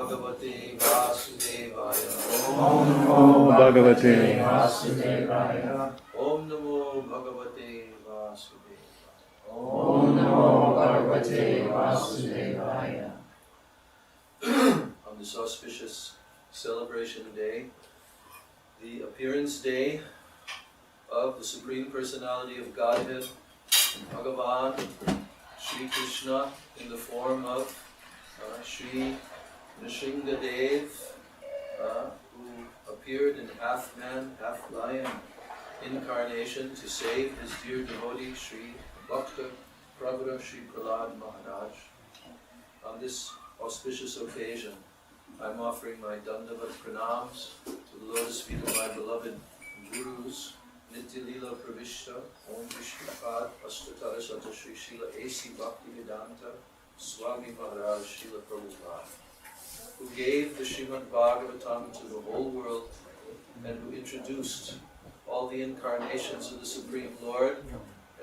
Bhagavate Vasudevaya. Om Namo Bhagavate Vasudevaya. Om Namo Bhagavate Vasudevaya. Om Namo Bhagavate Vasudevaya. On this auspicious celebration day, the appearance day of the Supreme Personality of Godhead, Bhagavan, Sri Krishna, in the form of Sri Nrsimhadeva, who appeared in half man, half lion incarnation to save his dear devotee, Sri Bhakta Prabhupada Sri Padmanabha. On this auspicious occasion, I'm offering my Dandavat pranams to the lotus feet of my beloved Gurus, Nitya Lila Pravishta, Om Vishnupad, Astatara Sata Sri Srila A.C. Bhaktivedanta Swami Maharaj Srila Prabhupada, who gave the Srimad Bhagavatam to the whole world and who introduced all the incarnations of the Supreme Lord,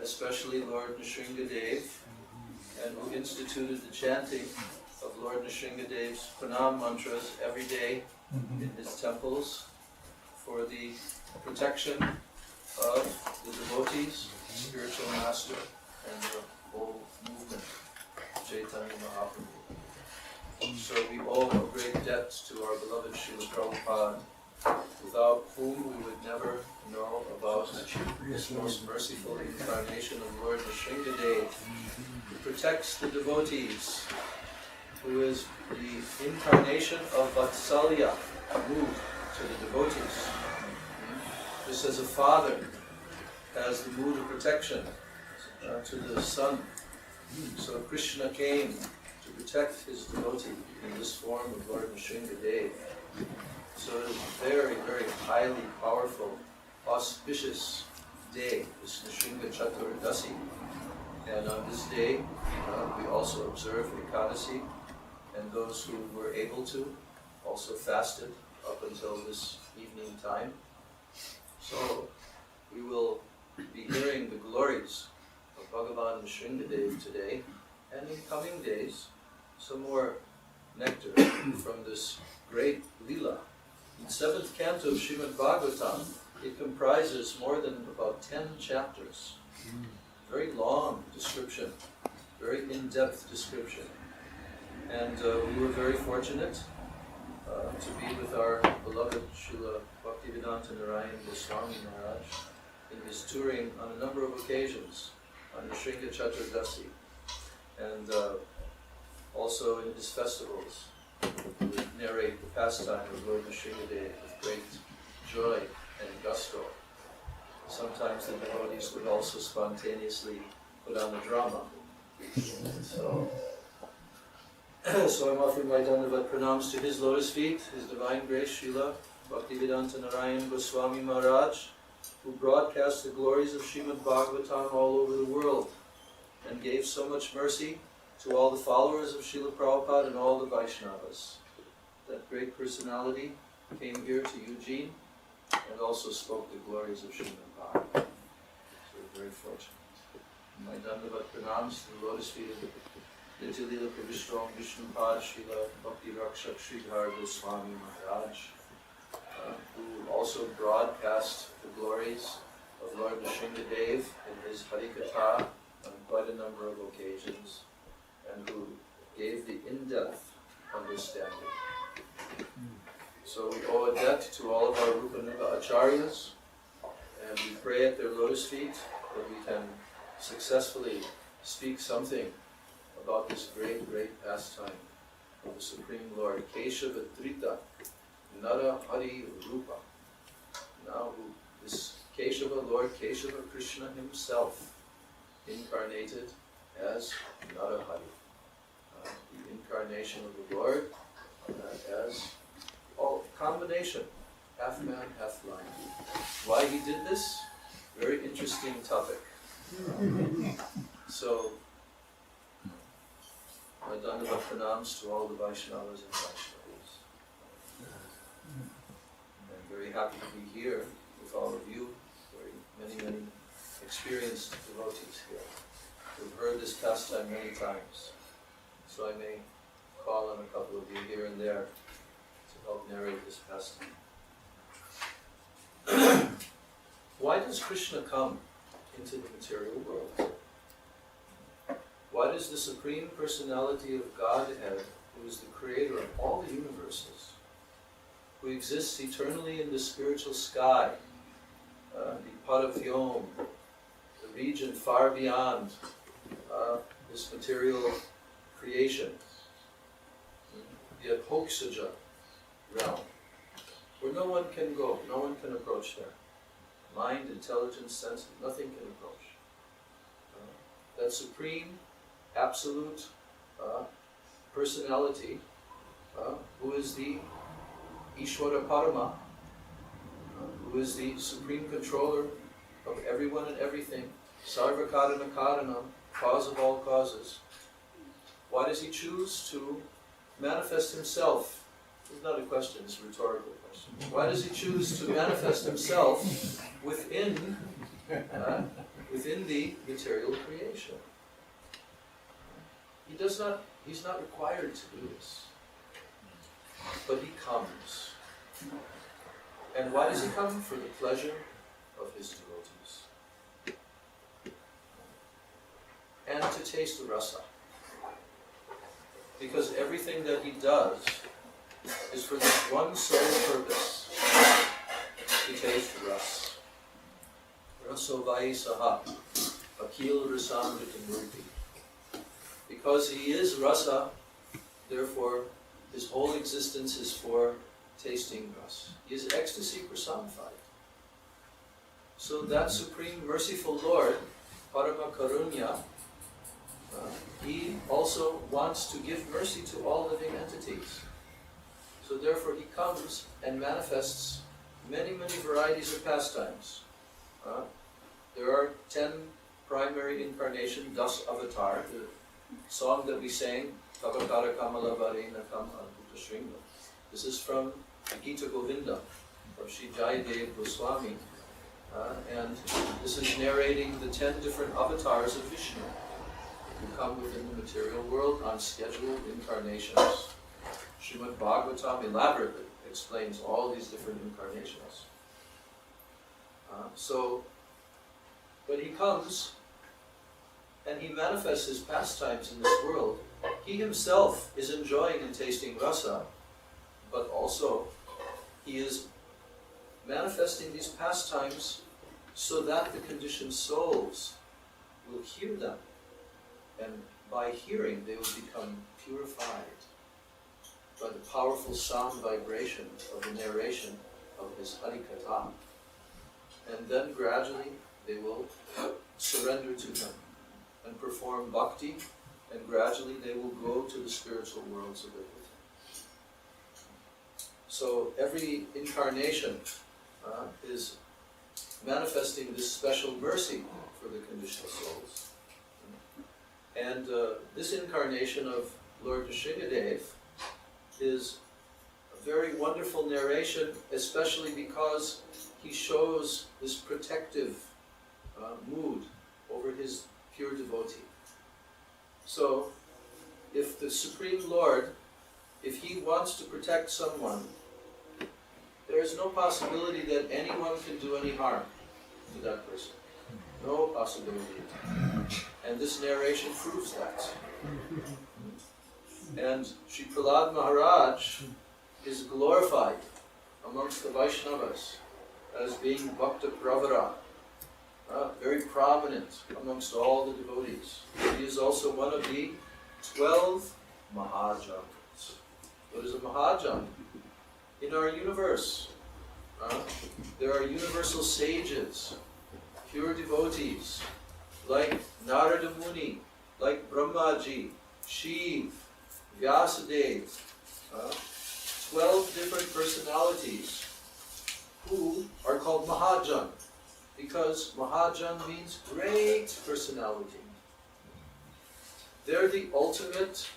especially Lord Nrsimhadeva, and who instituted the chanting of Lord Nrsimhadeva's pranam mantras every day in his temples for the protection of the devotees, spiritual master, and the whole movement, Chaitanya Mahaprabhu. So we owe a great debt to our beloved Srila Prabhupada, without whom we would never know about this most merciful incarnation of Lord Nrsimhadeva, who protects the devotees, who is the incarnation of Vatsalya, moved to the devotees. Just as a father has the mood of protection to the son, so Krishna came to protect his devotee in this form of Lord Nrsimhadeva. So it is a very, very highly powerful, auspicious day, this Nrsimha Chaturdasi. And on this day, we also observe Ekadasi, and those who were able to also fasted up until this evening time. So we will be hearing the glories of Bhagavan Nrsimhadeva today, and in coming days, some more nectar from this great Leela. In 7th canto of Srimad Bhagavatam, it comprises more than about 10 chapters. Very long description, very in-depth description. And we were very fortunate to be with our beloved Srila Bhaktivedanta Narayan Swami Maharaj in his touring on a number of occasions on Nrsimha Chaturdasi, and also in his festivals. He would narrate the pastime of Lord Nrsimhadeva with great joy and gusto. Sometimes the devotees would also spontaneously put on a drama. So I'm offering my Dandavat pranams to his lotus feet, His Divine Grace Srila Bhaktivedanta Narayan Goswami Maharaj, who broadcast the glories of Srimad Bhagavatam all over the world and gave so much mercy to all the followers of Srila Prabhupada and all the Vaishnavas. That great personality came here to Eugene and also spoke the glories of Srimad Bhagavatam. So we're very fortunate. My Dandavat pranams to the lotus feet of Nitya Lila Pravishta Vishnupad Srila Bhakti Rakshak Sridhar Goswami Maharaj, who also broadcast the glories of Lord Nrsimhadeva in his Harikatha on quite a number of occasions, and who gave the in-depth understanding. So we owe a debt to all of our Rupanuga Acharyas, and we pray at their lotus feet that we can successfully speak something about this great, great pastime of the Supreme Lord, Keshava Drita, Nara Hari Rupa. Now this Keshava, Lord Keshava Krishna himself, incarnated as Nara Hari, the incarnation of the Lord as combination, half man, half lion. Why he did this? Very interesting topic. So, my Dandavat pranams to all the Vaishnavas and Vaishnavas. I'm very happy to be here with all of you, very many experienced devotees here who've heard this pastime many times. So I may call on a couple of you here and there to help narrate this pastime. Why does Krishna come into the material world? Why does the Supreme Personality of Godhead, who is the creator of all the universes, who exists eternally in the spiritual sky, the Paravyom, the region far beyond this material creation, the Adhokshaja realm, where no one can go, no one can approach there. Mind, intelligence, sense, nothing can approach. That supreme, absolute personality, who is the Ishvara Parama, who is the supreme controller of everyone and everything, Sarva Karana Karanam, cause of all causes. Why does he choose to manifest himself? It's not a question, it's a rhetorical question. Why does he choose to manifest himself within the material creation? He's not required to do this. But he comes. And why does he come? For the pleasure of his devotees. And to taste the rasa. Because everything that he does is for this one sole purpose, to taste ras. Rasovai saha, akil rasamritamurti. Because he is rasa, therefore his whole existence is for tasting ras. He is ecstasy personified. So that supreme merciful Lord, Parama Karunya, he also wants to give mercy to all living entities. So therefore he comes and manifests many, many varieties of pastimes. There are 10 primary incarnations, Das Avatar, the song that we sang, Tavakara Kamala Varena Kam Adhuta Shringa. This is from Gita Govinda of Sri Jayadev Goswami. And this is narrating the 10 different avatars of Vishnu who come within the material world on scheduled incarnations. Srimad Bhagavatam elaborately explains all these different incarnations. When he comes and he manifests his pastimes in this world, he himself is enjoying and tasting rasa, but also he is manifesting these pastimes so that the conditioned souls will hear them, and by hearing they will become purified by the powerful sound vibration of the narration of his Harikatha. And then gradually they will surrender to him and perform bhakti, and gradually they will go to the spiritual worlds of it with him. So every incarnation is manifesting this special mercy for the conditioned souls. And this incarnation of Lord Nrsimhadev is a very wonderful narration, especially because he shows this protective mood over his pure devotee. So, if the Supreme Lord, if he wants to protect someone, there is no possibility that anyone can do any harm to that person. No possibility. And this narration proves that. And Sri Prahlad Maharaj is glorified amongst the Vaishnavas as being Bhakta Pravara, very prominent amongst all the devotees. He is also one of the 12 Mahajans. What is a Mahajan? In our universe, there are universal sages, pure devotees, like Narada Muni, like Brahmaji, Shiv, Vyasadeva, 12 different personalities who are called Mahajan, because Mahajan means great personality. They're the ultimate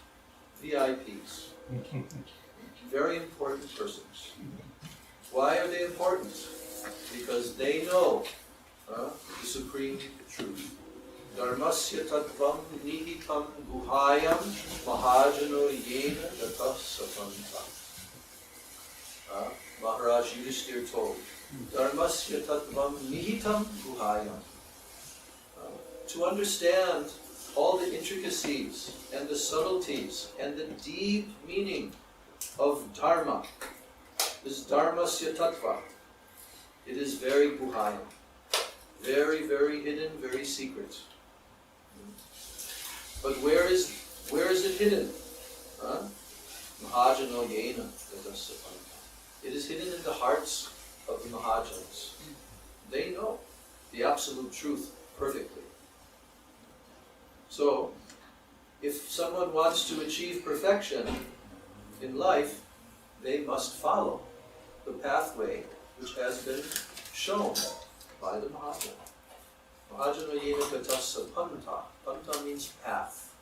VIPs, very important persons. Why are they important? Because they know the supreme truth. Dharmasya tattvam nihitam guhayam mahajano yena gatah sapanta. Maharaj Yudhishthir told, Dharmasya tattvam nihitam guhayam. To understand all the intricacies and the subtleties and the deep meaning of dharma, this dharmasya tattva, it is very guhayam, very, very hidden, very secret. But where is it hidden? Mahajano yena gadasapanta. It is hidden in the hearts of the Mahajans. They know the absolute truth perfectly. So, if someone wants to achieve perfection in life, they must follow the pathway which has been shown by the Mahajana. Mahajana yena gatasa panta. Panta means path.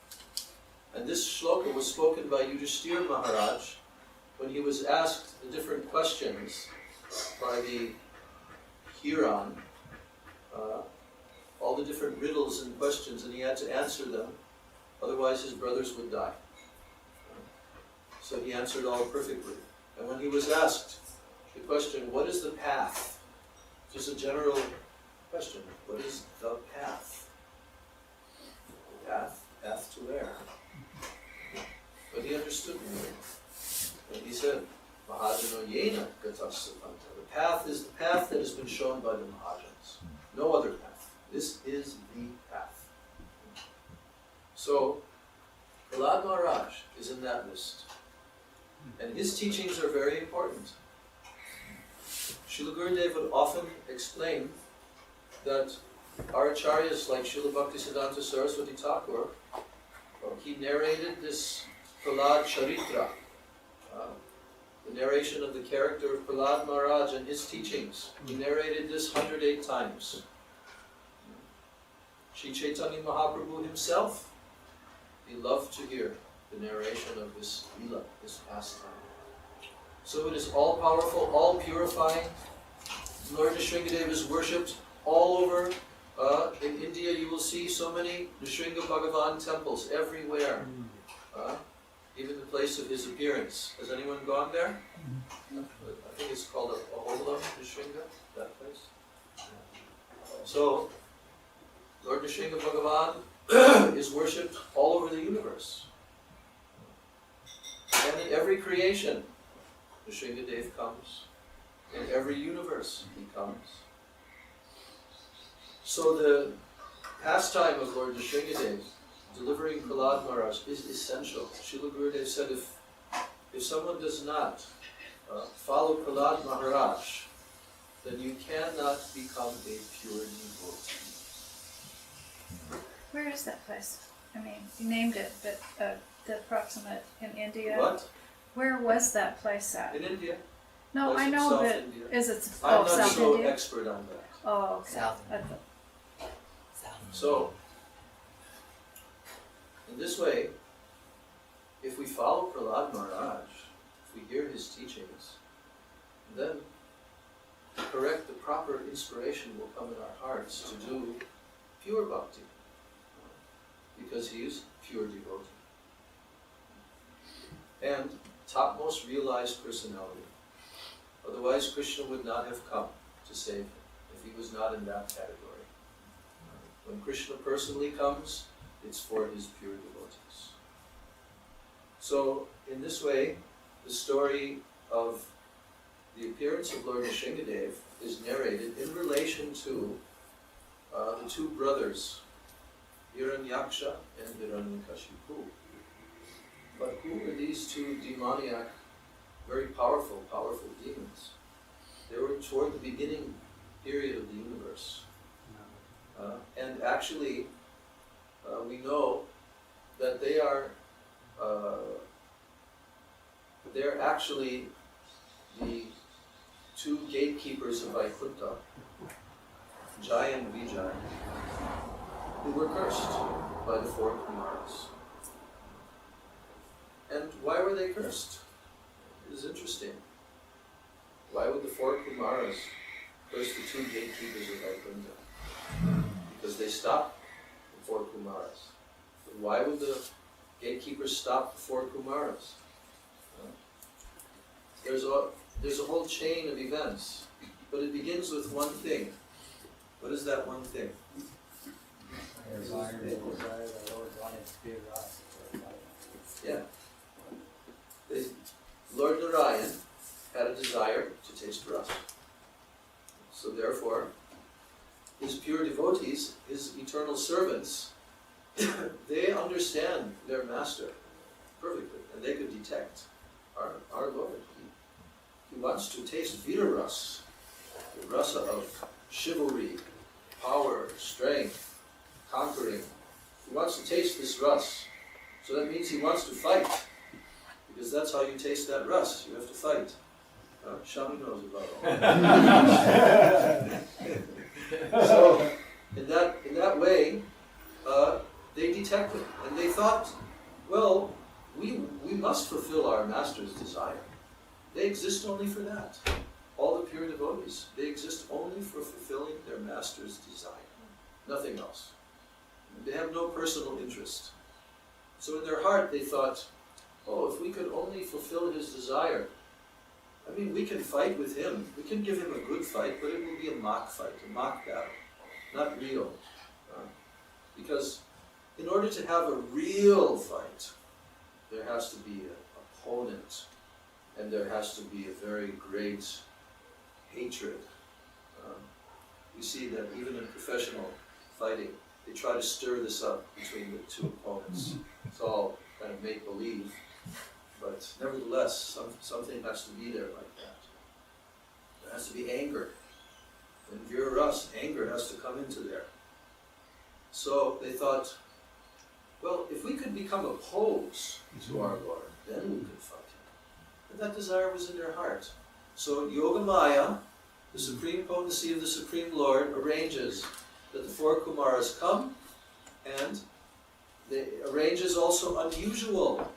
And this shloka was spoken by Yudhishthir Maharaj when he was asked the different questions by the Hiran, all the different riddles and questions, and he had to answer them, otherwise his brothers would die. So he answered all perfectly. And when he was asked the question, what is the path? Just a general question. What is the path? The path? Path to where? But he understood me. And he said, Mahajano yena gatasapanta. The path is the path that has been shown by the Mahajans. No other path. This is the path. So, Prahlad Maharaj is in that list. And his teachings are very important. Srila Gurudev would often explain that our acharyas like Srila Bhaktisiddhanta Saraswati Thakur, he narrated this Prahlad Charitra, the narration of the character of Prahlad Maharaj and his teachings. He narrated this 108 times. Sri Chaitanya Mahaprabhu himself, he loved to hear the narration of this lila, this pastime. So it is all powerful, all purifying. Lord Nrsimhadeva is worshipped all over. In India you will see so many Nrsimha Bhagavan temples everywhere. Even the place of his appearance. Has anyone gone there? I think it's called Aholam Nrsimha, that place. So, Lord Nrsimha Bhagavan is worshipped all over the universe. And in every creation, Nrsimhadeva comes. In every universe, he comes. So the pastime of Lord Nrsimhadeva, delivering Prahlad Maharaj, is essential. Srila Gurudev said if someone does not follow Prahlad Maharaj, then you cannot become a pure devotee. Where is that place? I mean, you named it, but the approximate in India. What? Where was that place at? In India. No, Place I in know, South but India. is it I'm not South so India? expert on that. Oh, okay. South. I thought- So, in this way, if we follow Prahlad Maharaj, if we hear his teachings, then the proper inspiration will come in our hearts to do pure bhakti, because he is pure devotee. And topmost realized personality. Otherwise Krishna would not have come to save him if he was not in that category. When Krishna personally comes, it's for his pure devotees. So, in this way, the story of the appearance of Lord Nrsimhadeva is narrated in relation to the two brothers, Hiranyaksha and Hiranyakashipu. But who were these two demoniac, very powerful demons? They were toward the beginning period of the universe. And actually, we know that they're actually the two gatekeepers of Vaikuntha, Jai and Vijay, who were cursed by the four Kumaras. And why were they cursed? It is interesting. Why would the four Kumaras curse the two gatekeepers of Vaikuntha? Because they stopped 4 Kumaras. But why would the gatekeepers stop the 4 Kumaras? There's a whole chain of events, but it begins with one thing. What is that one thing? Yeah. Lord Narayan had a desire to taste rasa. So therefore, his pure devotees, his eternal servants, they understand their master perfectly, and they could detect our Lord. He wants to taste Vira Ras, the rasa of chivalry, power, strength, conquering. He wants to taste this ras. So that means he wants to fight, because that's how you taste that ras. You have to fight. Shami knows about all. So in that way, they detected, and they thought, well, we must fulfill our master's desire. They exist only for that. All the pure devotees, they exist only for fulfilling their master's desire. Nothing else. They have no personal interest. So in their heart they thought, oh, if we could only fulfill his desire, I mean, we can fight with him. We can give him a good fight, but it will be a mock fight, a mock battle, not real. Because in order to have a real fight, there has to be an opponent, and there has to be a very great hatred. We see that even in professional fighting, they try to stir this up between the two opponents. It's all kind of make-believe, but nevertheless, something has to be there like that. There has to be anger. In Vira Ras, anger has to come into there. So they thought, well, if we could become opposed to our Lord, then we could fight him. And that desire was in their heart. So Yogamaya, the supreme potency of the Supreme Lord, arranges that the 4 Kumaras come, and they arranges also unusual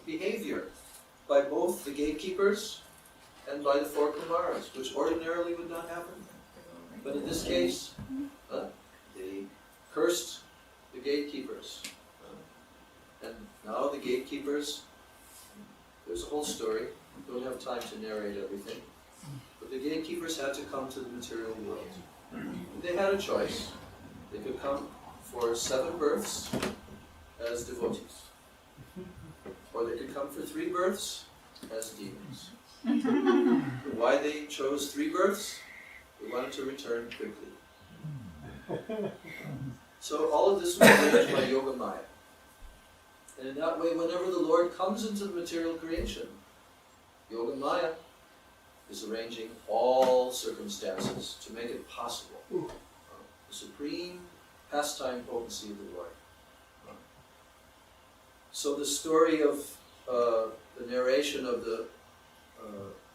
behavior by both the gatekeepers and by the 4 Kumaras, which ordinarily would not happen. But in this case, they cursed the gatekeepers. And now the gatekeepers, there's a whole story, don't have time to narrate everything, but the gatekeepers had to come to the material world. They had a choice. They could come for 7 births as devotees, or they could come for 3 births as demons. Why they chose 3 births? They wanted to return quickly. So all of this was arranged by Yogamaya. And in that way, whenever the Lord comes into the material creation, Yogamaya is arranging all circumstances to make it possible. The supreme pastime potency of the Lord. So the story of the narration of the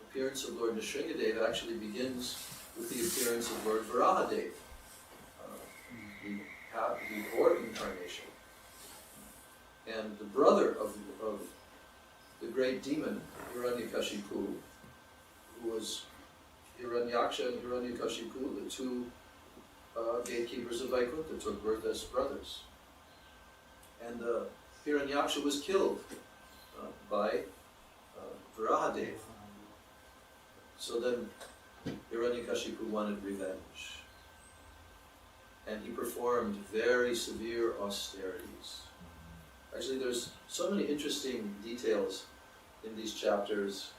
appearance of Lord Nrsimhadeva actually begins with the appearance of Lord Varahadev, the Lord incarnation. And the brother of the great demon, Hiranyakashipu, who was Hiranyaksha and Hiranyakashipu, the 2 gatekeepers of Vaikuntha, took birth as brothers. And Hiranyaksha was killed by Varahadev. So then Hiranyakashipu wanted revenge. And he performed very severe austerities. Actually, there's so many interesting details in these chapters,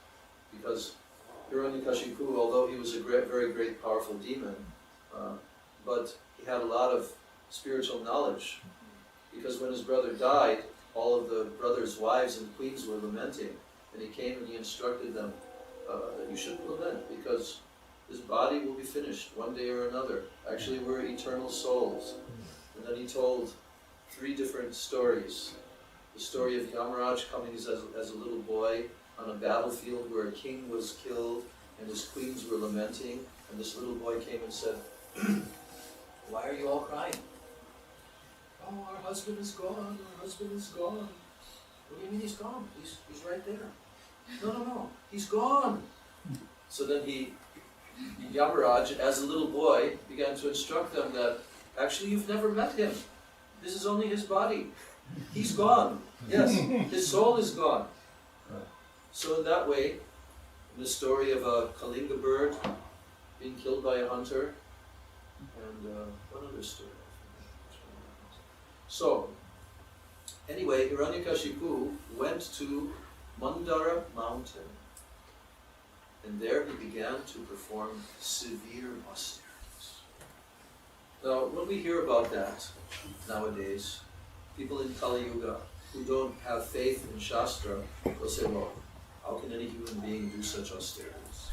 because Hiranyakashipu, although he was a very great, powerful demon, but he had a lot of spiritual knowledge, because when his brother died, all of the brothers' wives and queens were lamenting, and he came and he instructed them that you shouldn't lament, because this body will be finished one day or another. Actually, we're eternal souls. And then he told 3 different stories. The story of Yamaraj coming as a little boy on a battlefield where a king was killed and his queens were lamenting, and this little boy came and said, why are you all crying? Oh, our husband is gone, our husband is gone. What do you mean he's gone? He's right there. No, he's gone. So then he Yamaraj, as a little boy, began to instruct them that actually you've never met him. This is only his body. He's gone. Yes, his soul is gone. So in that way, in the story of a Kalinga bird being killed by a hunter, and one other story. So, anyway, Hiranyakashipu went to Mandara mountain, and there he began to perform severe austerities. Now, when we hear about that nowadays, people in Kali Yuga who don't have faith in Shastra will say, well, how can any human being do such austerities?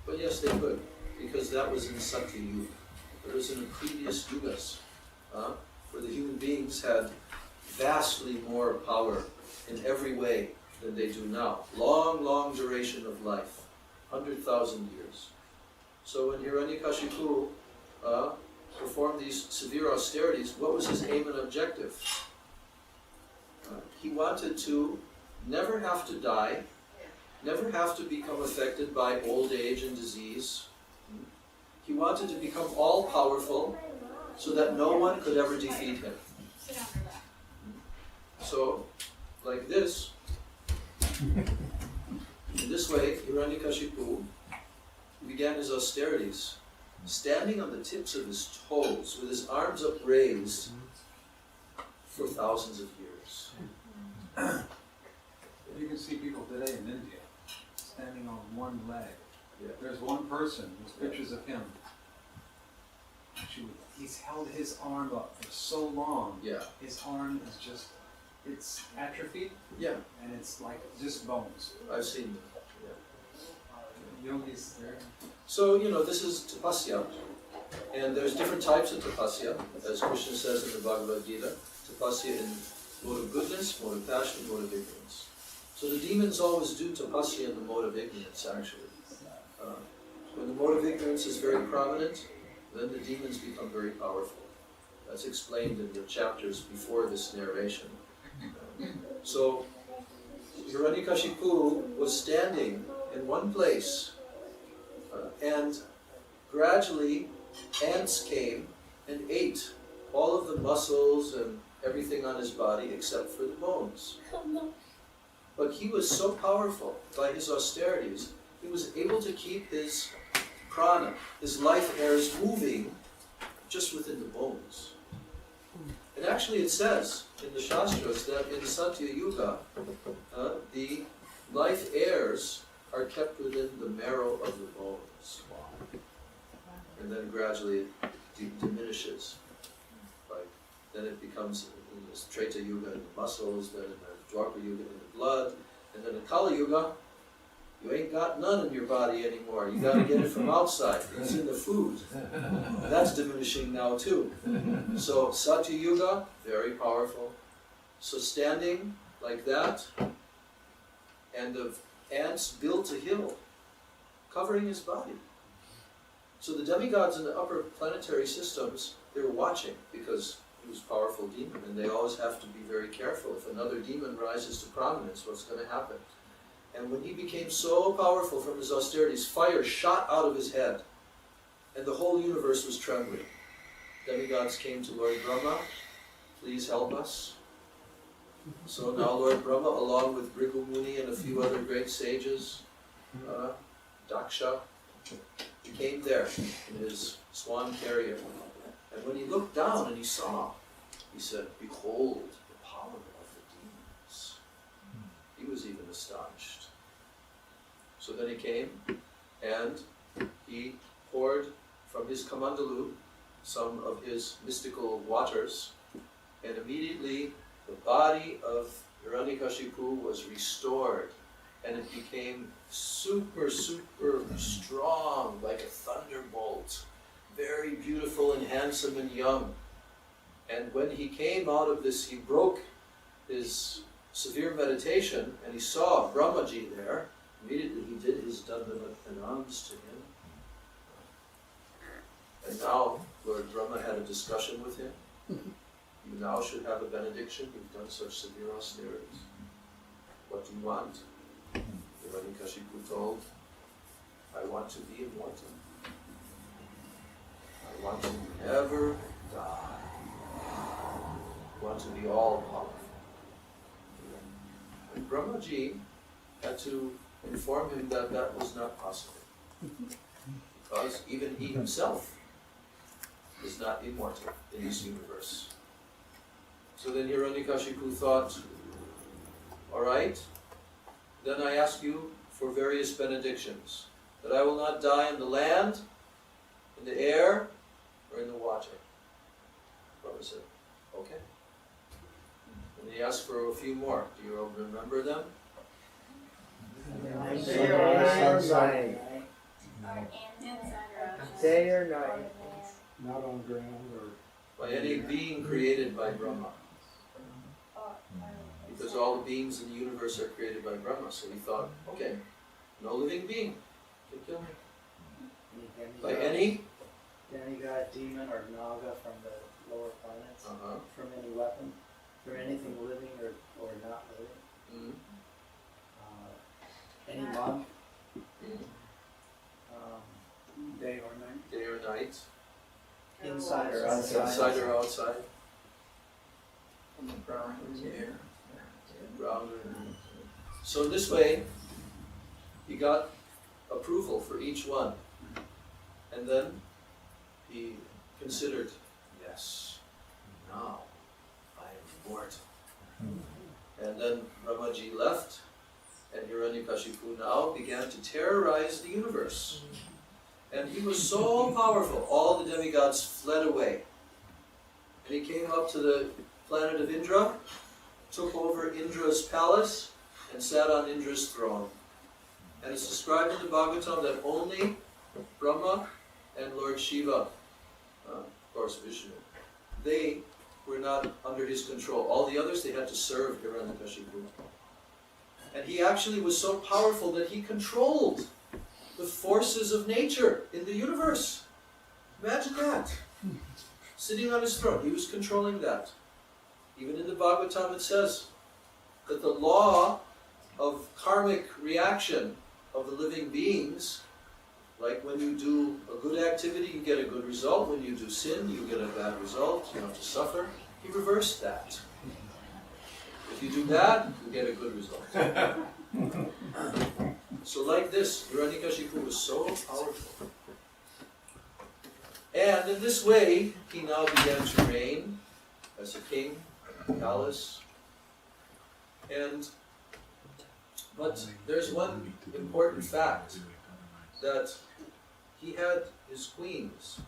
But yes, they could, because that was in Satya Yuga. It was in the previous yugas, where the human beings had vastly more power in every way than they do now. Long, long duration of life, 100,000 years. So when Hiranyakashipu performed these severe austerities, what was his aim and objective? He wanted to never have to die, never have to become affected by old age and disease. He wanted to become all-powerful so that no one could ever defeat him. So, like this, in this way, Hiranyakashipu began his austerities, standing on the tips of his toes, with his arms upraised for thousands of years. You can see people today in India standing on one leg. Yeah. There's one person, there's pictures of him. Actually, he's held his arm up for so long. Yeah. His arm is just, it's atrophied. Yeah. And it's like just bones. I've seen that. Yogis there. So, this is tapasya, and there's different types of tapasya, as Krishna says in the Bhagavad Gita. Tapasya in mode of goodness, mode of passion, mode of ignorance. So the demons always do tapasya in the mode of ignorance, actually. When the mode of ignorance is very prominent, then the demons become very powerful. That's explained in the chapters before this narration. So, Hiranyakashipu was standing in one place, and gradually ants came and ate all of the muscles and everything on his body except for the bones. But he was so powerful by his austerities, he was able to keep his prana, his life airs, moving just within the bones. And actually it says in the Shastras that in Satya Yuga, the life airs are kept within the marrow of the bones. And then gradually it diminishes. Then it becomes in the Treta Yuga in the muscles, then in the Dwapara Yuga in the blood, and then in Kali Yuga, you ain't got none in your body anymore. You got to get it from outside. It's in the food. That's diminishing now too. So Satya Yuga, very powerful. So standing like that, and the ants built a hill covering his body. So the demigods in the upper planetary systems, they were watching because he was a powerful demon, and they always have to be very careful. If another demon rises to prominence, what's going to happen? And when he became so powerful from his austerities, fire shot out of his head, and the whole universe was trembling. Demigods came to Lord Brahma, please help us. So now Lord Brahma, along with Bhrigu Muni and a few other great sages, Daksha, he came there in his swan carrier. And when he looked down and he saw, he said, behold the power of the demons. He was even astonished. So then he came and he poured from his kamandalu some of his mystical waters, and immediately the body of Hiranyakashipu was restored, and it became super, super strong, like a thunderbolt, very beautiful and handsome and young. And when he came out of this, he broke his severe meditation, and he saw Brahmaji there. Immediately he did his Dandavat pranams to him. And now Lord Brahma had a discussion with him. You now should have a benediction. You've done such severe austerities. What do you want? Hiranyakashipu told, I want to be immortal. I want to never die. I want to be all powerful. And Brahmaji had to inform him that that was not possible. Because even he himself is not immortal in this universe. So then Hiranyakashipu thought, alright, then I ask you for various benedictions, that I will not die in the land, in the air, or in the water. Brahma said, okay. And he asked for a few more. Do you all remember them? Day or night. Day or night. Not on ground or. By any being created by Brahma. Because all the beings in the universe are created by Brahma. So he thought, okay, no living being can kill me. By any? Demigod, demon, or naga from the lower planets. From any weapon, from anything living or not living. Any monk. Day or night. Day or night. Inside or outside. Inside or outside. From the ground or the air. Ground. So in this way, he got approval for each one. And then he considered, yes, now I am immortal. And then Brahmaji left, and Hiranyakashipu now began to terrorize the universe. And he was so powerful, all the demigods fled away. And he came up to the planet of Indra, took over Indra's palace, and sat on Indra's throne. And it's described in the Bhagavatam that only Brahma and Lord Shiva, of course Vishnu, they were not under his control. All the others, they had to serve Hiranyakashipu. And he actually was so powerful that he controlled the forces of nature in the universe. Imagine that. Sitting on his throne, he was controlling that. Even in the Bhagavatam it says that the law of karmic reaction of the living beings, like when you do a good activity, you get a good result. When you do sin, you get a bad result. You have to suffer. He reversed that. If you do bad, you get a good result. So like this, Hiranyakashipu was so powerful. And in this way, he now began to reign as a king, palace. But there's one important fact, that he had his queens.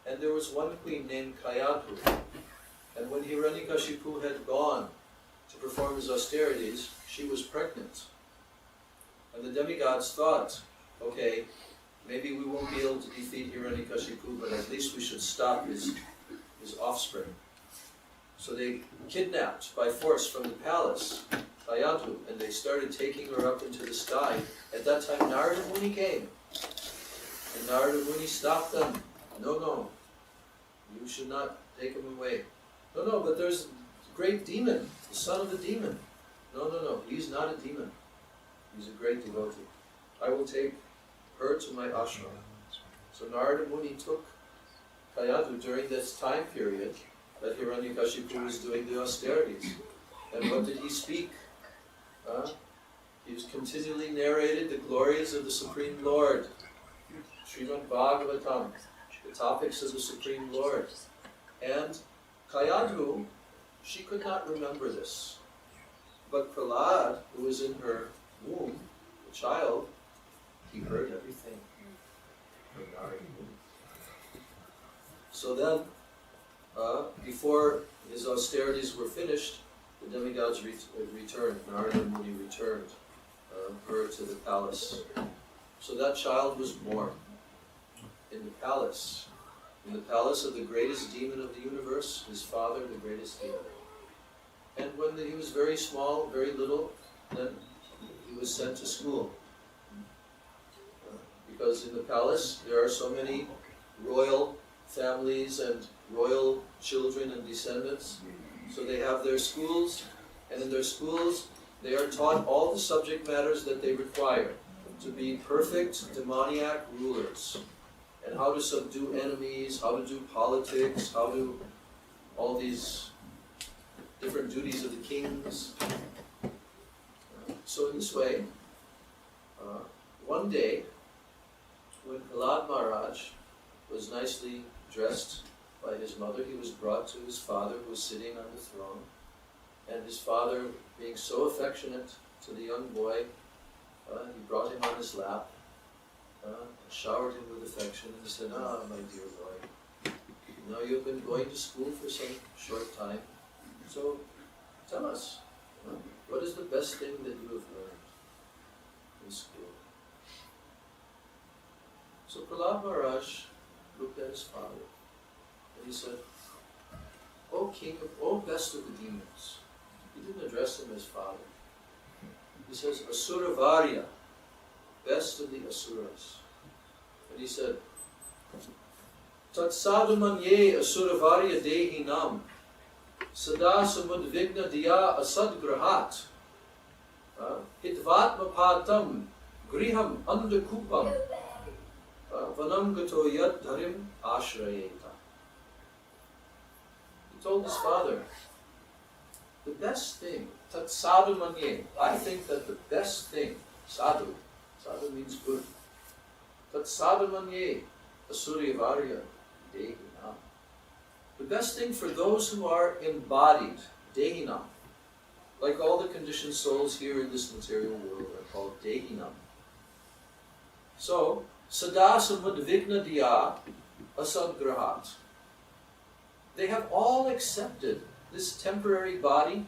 And there was one queen named Kayadhu. And when Hiranyakashipu had gone to perform his austerities, she was pregnant. And the demigods thought, okay, maybe we won't be able to defeat Hiranyakashipu, but at least we should stop his offspring. So they kidnapped by force from the palace Kayadhu, and they started taking her up into the sky. At that time Narada Muni came. And Narada Muni stopped them. No, you should not take him away. No, but there's a great demon, the son of the demon. No, he's not a demon. He's a great devotee. I will take her to my ashram. So Narada Muni took Kayadhu during this time period that Hiranyakashipu was doing the austerities. And what did he speak? He was continually narrated the glories of the Supreme Lord. Srimad Bhagavatam, the topics of the Supreme Lord. And Kayadhu, she could not remember this. But Prahlad, who was in her womb, the child, he heard everything from Narada Muni. So then, before his austerities were finished, the demigods returned. Narada Muni returned her to the palace. So that child was born in the palace of the greatest demon of the universe, his father, the greatest demon. And when he was very small, very little, then he was sent to school. Because in the palace there are so many royal families and royal children and descendants. So they have their schools, and in their schools they are taught all the subject matters that they require. From to be perfect demoniac rulers, and how to subdue enemies, how to do politics, how to all these different duties of the kings. So in this way, one day, when Prahlad Maharaj was nicely dressed by his mother, he was brought to his father, who was sitting on the throne. And his father, being so affectionate to the young boy, he brought him on his lap, showered him with affection, and said, my dear boy, now you've been going to school for some short time, so tell us, what is the best thing that you have learned in school? So Prahlad Maharaj looked at his father, and he said, O king O best of the demons. He didn't address him as father. He says, Asura Varya, best of the Asuras. And he said, Tat sadumanye Asura Varya dehi nam, sada samudvigna diya asad grahat, hitvatma patam griham andakupam, vanam gato yad dharim ashrayeta. He told his father, the best thing, tat sadhu manye, I think that the best thing, sadhu means good, tat sadhu manye, asuri varya, dehinam. The best thing for those who are embodied, dehinam, like all the conditioned souls here in this material world are called dehinam. So, sada samudvigna diya asadgrahat. They have all accepted this temporary body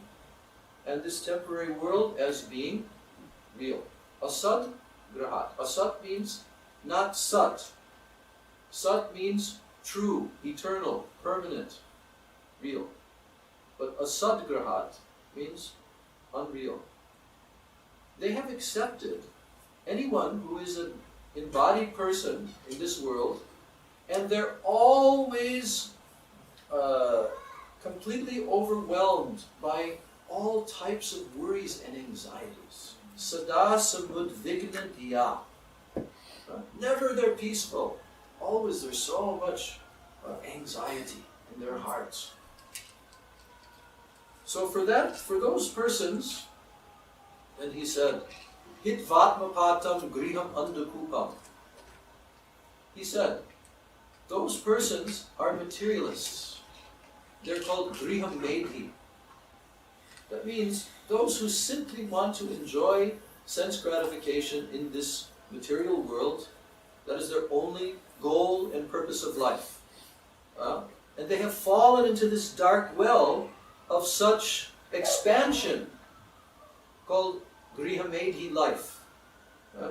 and this temporary world as being real. Asad grahat. Asat means not sat. Sat means true, eternal, permanent, real. But asad grahat means unreal. They have accepted anyone who is an embodied person in this world, and they're always completely overwhelmed by all types of worries and anxieties. Sada samudvigna diya. Never they're peaceful. Always there's so much anxiety in their hearts. So for those persons, and he said, Hit vatmapatam griham andakupam. He said, those persons are materialists. They're called griham medhi. That means those who simply want to enjoy sense gratification in this material world. That is their only goal and purpose of life. And they have fallen into this dark well of such expansion called grihamedhi life.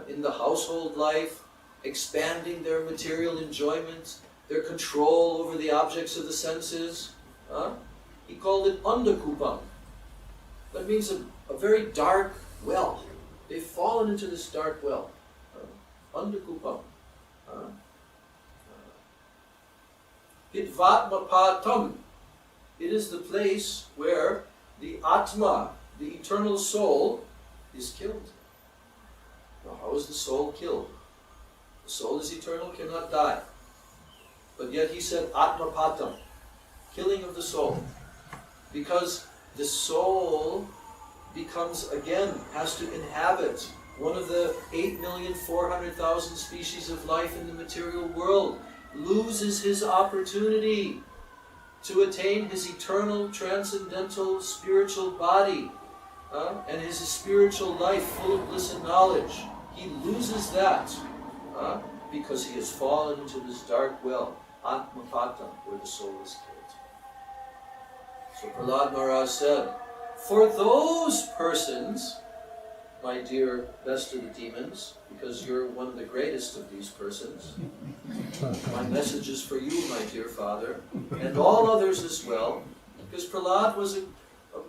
In the household life, expanding their material enjoyment, their control over the objects of the senses. He called it andakupam. That means a very dark well. They've fallen into this dark well. Andakupam. Hitvatmapatam. It is the place where the Atma, the eternal soul, is killed. Now, how is the soul killed? The soul is eternal, cannot die. But yet he said Atmapatam, killing of the soul. Because the soul becomes, again, has to inhabit one of the 8,400,000 species of life in the material world, loses his opportunity to attain his eternal, transcendental, spiritual body, and his spiritual life full of bliss and knowledge. He loses that because he has fallen into this dark well, Atmapatam, where the soul is killed. So Prahlad Maharaj said, for those persons, my dear best of the demons, because you're one of the greatest of these persons, my message is for you, my dear father, and all others as well, because Prahlad was a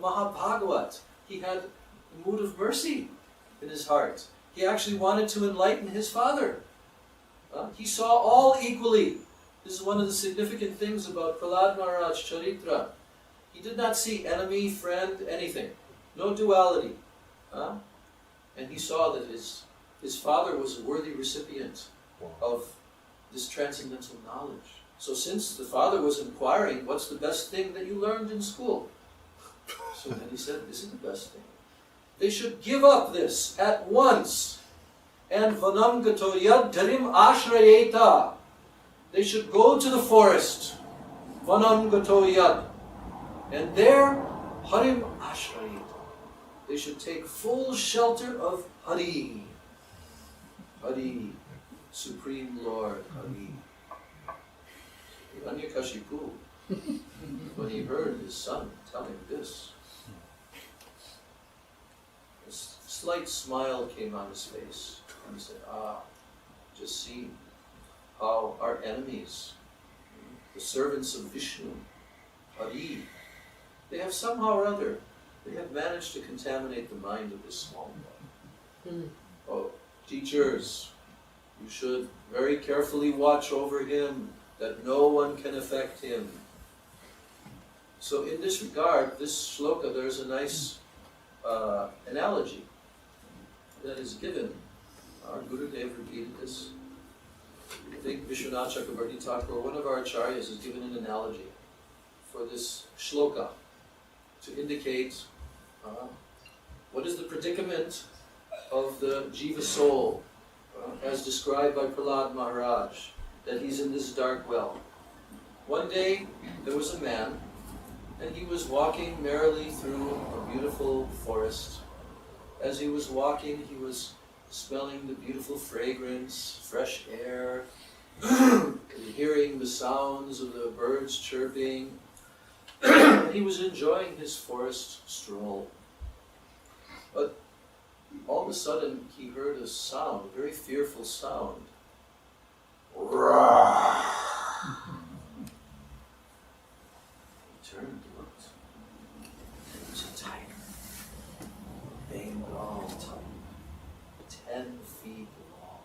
Mahabhagavat. He had a mood of mercy in his heart. He actually wanted to enlighten his father. He saw all equally. This is one of the significant things about Prahlad Maharaj Charitra. He did not see enemy, friend, anything. No duality. And he saw that his his father was a worthy recipient of this transcendental knowledge. So since the father was inquiring, what's the best thing that you learned in school? So then he said, this is the best thing. They should give up this at once. And vanam gato yad dharim ashrayeta. They should go to the forest. Vanam gato yad. And there, harim ashrayeta. They should take full shelter of Hari. Hari, Supreme Lord, Hari. Hiranyakashipu, when he heard his son tell him this, a slight smile came on his face. And he said, just see how our enemies, the servants of Vishnu, Hari, they have somehow or other, they have managed to contaminate the mind of this small boy. Oh, teachers, you should very carefully watch over him, that no one can affect him. So in this regard, this shloka, there's a nice analogy that is given. Our Gurudev repeated this. I think Vishwanath Chakrabarti Thakur, one of our acharyas, has given an analogy for this shloka to indicate what is the predicament of the jiva soul, as described by Prahlad Maharaj, that he's in this dark well. One day, there was a man, and he was walking merrily through a beautiful forest. As he was walking, he was smelling the beautiful fragrance, fresh air, and hearing the sounds of the birds chirping. He was enjoying his forest stroll. But all of a sudden, he heard a sound, a very fearful sound. He turned and looked. It was a tiger. A Bengal tiger. 10 feet long.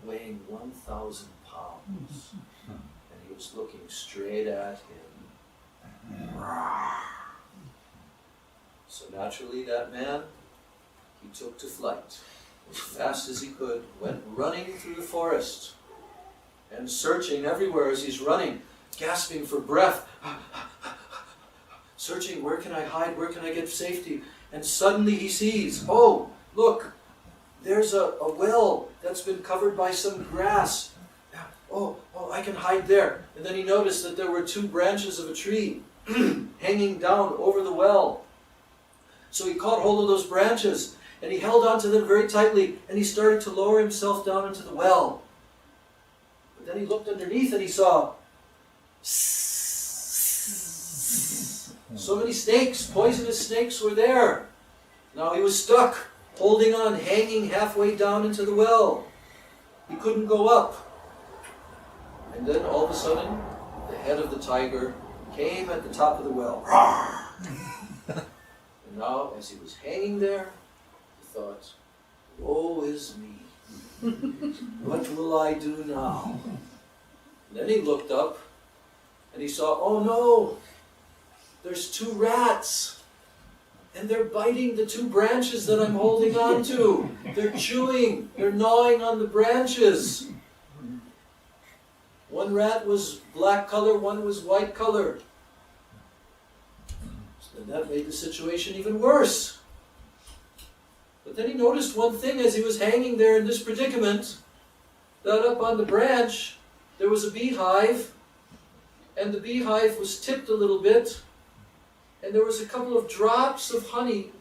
Weighing 1,000 pounds. And he was looking straight at him. So naturally that man, he took to flight. As fast as he could, went running through the forest. And searching everywhere as he's running, gasping for breath. Searching, where can I hide, where can I get safety? And suddenly he sees, oh, look, there's a well that's been covered by some grass. Oh, I can hide there. And then he noticed that there were 2 branches of a tree hanging down over the well. So he caught hold of those branches and he held onto them very tightly and he started to lower himself down into the well. But then he looked underneath and he saw so many snakes, poisonous snakes were there. Now he was stuck, holding on, hanging halfway down into the well. He couldn't go up. And then all of a sudden, the head of the tiger came at the top of the well. And now, as he was hanging there, he thought, woe is me. What will I do now? And then he looked up and he saw, oh no, there's 2 rats. And they're biting the 2 branches that I'm holding on to. They're chewing, they're gnawing on the branches. One rat was black color, one was white color. And that made the situation even worse. But then he noticed one thing as he was hanging there in this predicament, that up on the branch there was a beehive, and the beehive was tipped a little bit, and there was a couple of drops of honey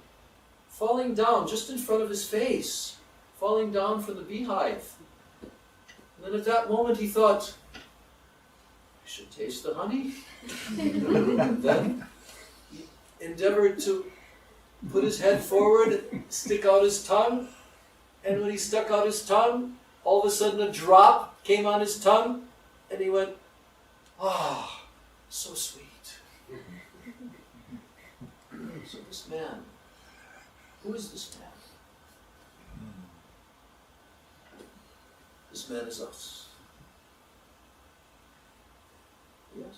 falling down just in front of his face, falling down from the beehive. And then at that moment he thought, I should taste the honey. And then he endeavored to put his head forward, stick out his tongue, and when he stuck out his tongue, all of a sudden a drop came on his tongue, and he went, ah, so sweet. So this man, who is this man? This man is us. Yes.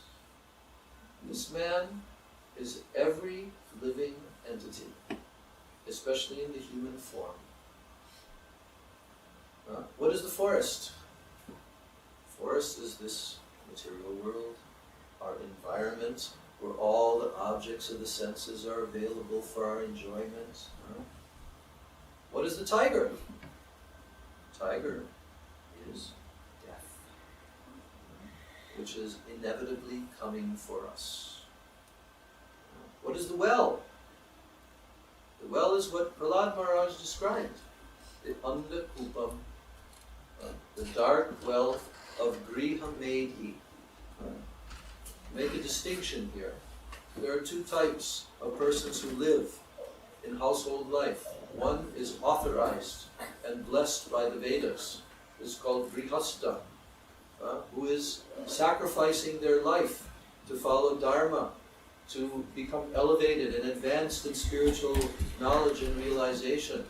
This man is every living entity, especially in the human form. What is the forest? Forest is this material world, our environment, where all the objects of the senses are available for our enjoyment. What is the tiger? Tiger is death, which is inevitably coming for us. What is the well? The well is what Prahlad Maharaj described, the Anda Kupam, the dark well of Griha Medhi. Make a distinction here. There are two types of persons who live in household life. One is authorized and blessed by the Vedas. It's called Grihastha, who is sacrificing their life to follow Dharma, to become elevated and advanced in spiritual knowledge and realization.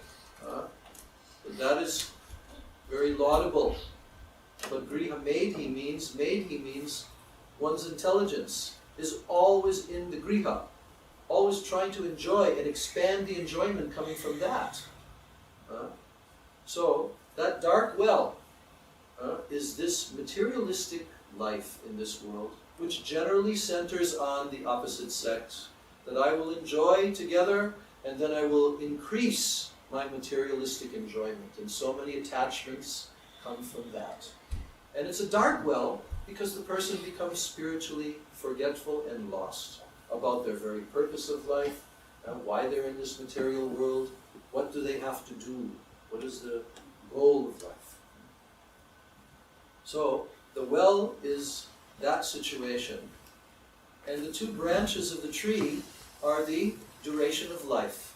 But that is very laudable. But Griha Medhi means one's intelligence is always in the Griha, always trying to enjoy and expand the enjoyment coming from that. So that dark well is this materialistic life in this world, which generally centers on the opposite sex, that I will enjoy together and then I will increase my materialistic enjoyment. And so many attachments come from that. And it's a dark well because the person becomes spiritually forgetful and lost about their very purpose of life, why they're in this material world, what do they have to do, what is the goal of life. So the well is that situation. And the two branches of the tree are the duration of life.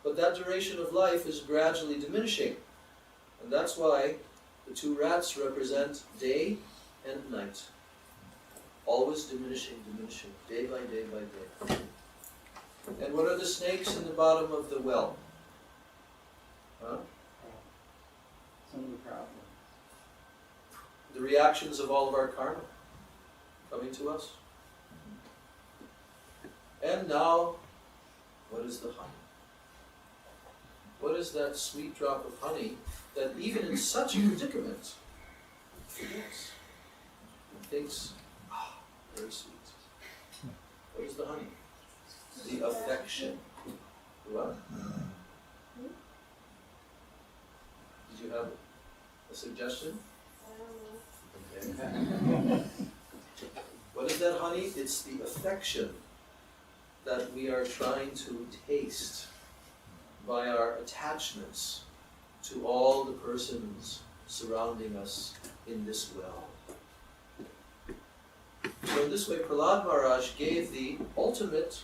But that duration of life is gradually diminishing. And that's why the two rats represent day and night. Always diminishing, day by day by day. And what are the snakes in the bottom of the well? Some of the problems. The reactions of all of our karma coming to us. And now, what is the honey? What is that sweet drop of honey that even in such a predicament forgets and thinks, very sweet. What is the honey? The affection. What? Did you have a suggestion? Okay. What is that honey? It's the affection that we are trying to taste by our attachments to all the persons surrounding us in this well. So in this way, Prahlad Maharaj gave the ultimate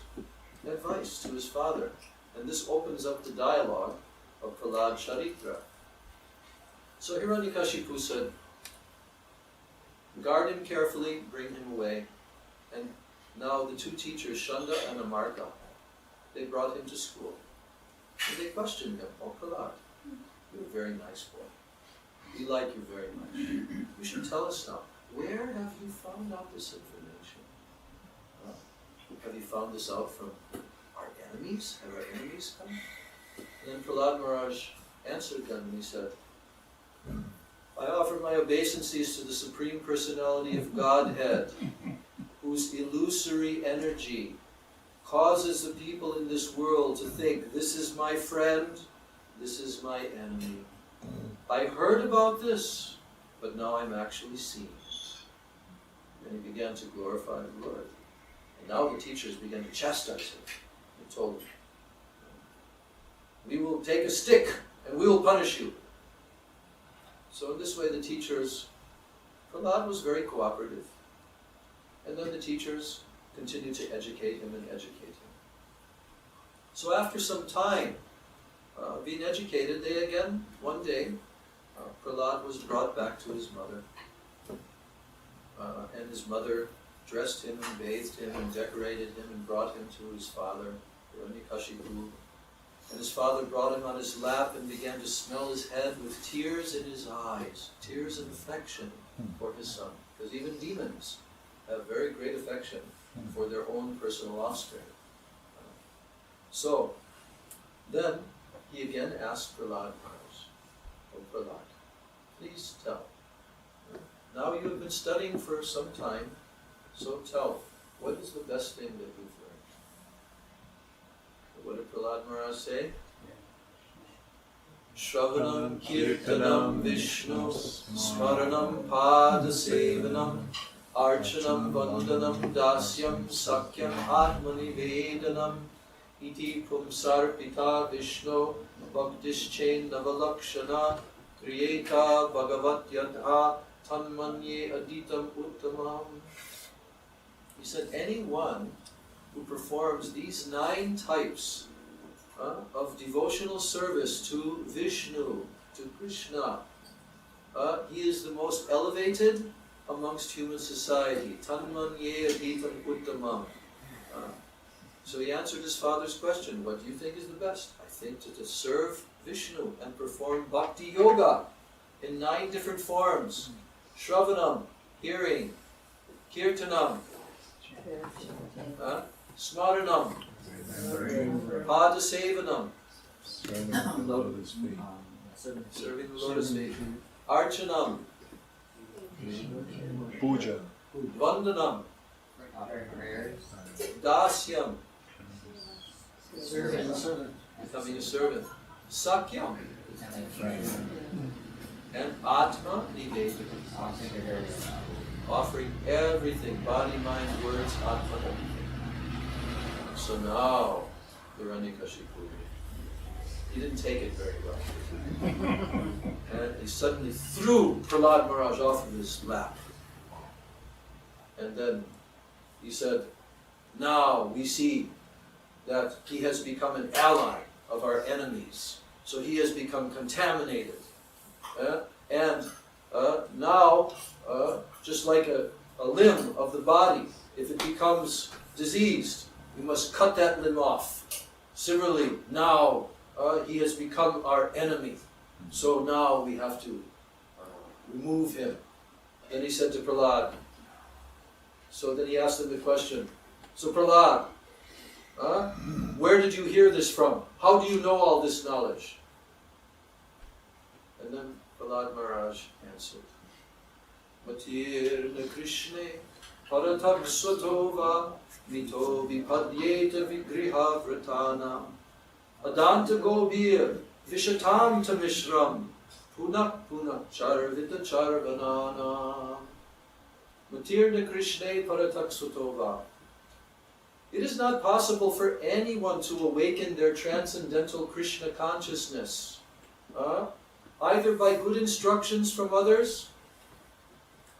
advice to his father. And this opens up the dialogue of Prahlad Charitra. So Hiranyakashipu said, guard him carefully, bring him away. And now the two teachers, Shanda and Amarta, they brought him to school. And they questioned him, oh Prahlad, you're a very nice boy. We like you very much. You should tell us now, where have you found out this information? Have you found this out from our enemies? Have our enemies come? And then Prahlad Maharaj answered them and he said, I offer my obeisances to the Supreme Personality of Godhead, whose illusory energy causes the people in this world to think, this is my friend, this is my enemy. I heard about this, but now I'm actually seeing it. And he began to glorify the Lord. And now the teachers began to chastise him. They told him, we will take a stick and we will punish you. So in this way the teachers, Prahlad was very cooperative. And then the teachers continued to educate him and educate him. So after some time being educated, they again, one day, Prahlad was brought back to his mother. And his mother dressed him and bathed him and decorated him and brought him to his father, Hiranyakashipu. And his father brought him on his lap and began to smell his head with tears in his eyes, tears of affection for his son. Because even demons have very great affection for their own personal offspring. So, then he again asked Prahlad Maharaj, O Prahlad? Please tell. Now you have been studying for some time, so tell, what is the best thing that you've learned? What did Prahlad Maharaj say? Shravanam Kirtanam Vishnu Smaranam Padasevanam Archanam Vandanam Dasyam Sakyam Atmani Vedanam Iti Pumsarpita Vishnu Bhaktischain Navalakshana Kriyeta Bhagavat Yadha Tanmanye Aditam Uttamam. He said, anyone who performs these 9 types of devotional service to Vishnu, to Krishna, he is the most elevated amongst human society. Tanmanye Aditam Uttamam. So he answered his father's question, what do you think is the best? I think to serve Vishnu and perform bhakti yoga in 9 different forms. Shravanam, hearing. Kirtanam, Smaranam, Padasevanam, serving the lotus feet. Archanam, Puja. Vandanam, Dasyam, becoming a servant. Sakyam, and Atma Nivedana, offering everything, body, mind, words, Atma, everything. So now, Hiranyakashipu, he didn't take it very well. And he suddenly threw Prahlad Maharaj off of his lap. And then he said, now we see that he has become an ally of our enemies. So he has become contaminated. And now, just like a limb of the body, if it becomes diseased, we must cut that limb off. Similarly, now he has become our enemy. So now we have to remove him. Then he said to Prahlad, so then he asked him the question, so Prahlad, where did you hear this from? How do you know all this knowledge? And then Prahlad Maharaj answered, Matirna Krishne Paratak Svatova Mito Vipadyeta Vigriha Vratana Adanta Gobir Vishatam Tamishram Punak Punak Charvita Charvanana Matirna Krishne Paratak Svatova. It is not possible for anyone to awaken their transcendental Krishna consciousness, either by good instructions from others,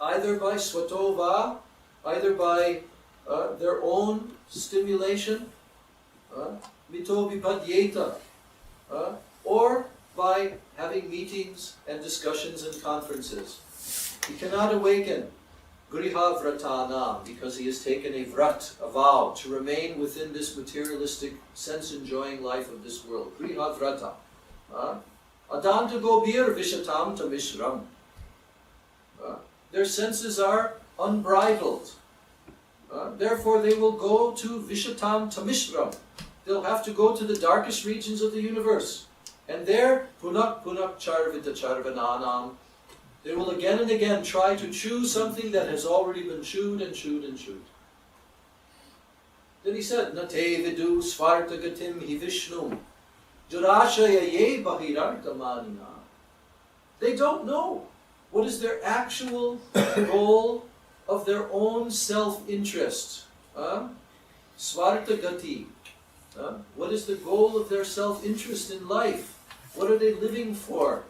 either by svatova, either by their own stimulation, mito vipadyeta, or by having meetings and discussions and conferences. He cannot awaken griha vratana because he has taken a vrat, a vow, to remain within this materialistic, sense-enjoying life of this world. Griha vrata. Adanta gobir vishatam tamishram. Their senses are unbridled. Therefore they will go to vishatam tamishram. They'll have to go to the darkest regions of the universe. And there, punak punak charvita charvananam, they will again and again try to chew something that has already been chewed and chewed and chewed. Then he said, Nate vidu svarta gatim hi vishnum durashaya ye bahirarta manina. They don't know what is their actual goal of their own self-interest. Svarta gati. What is the goal of their self-interest in life? What are they living for?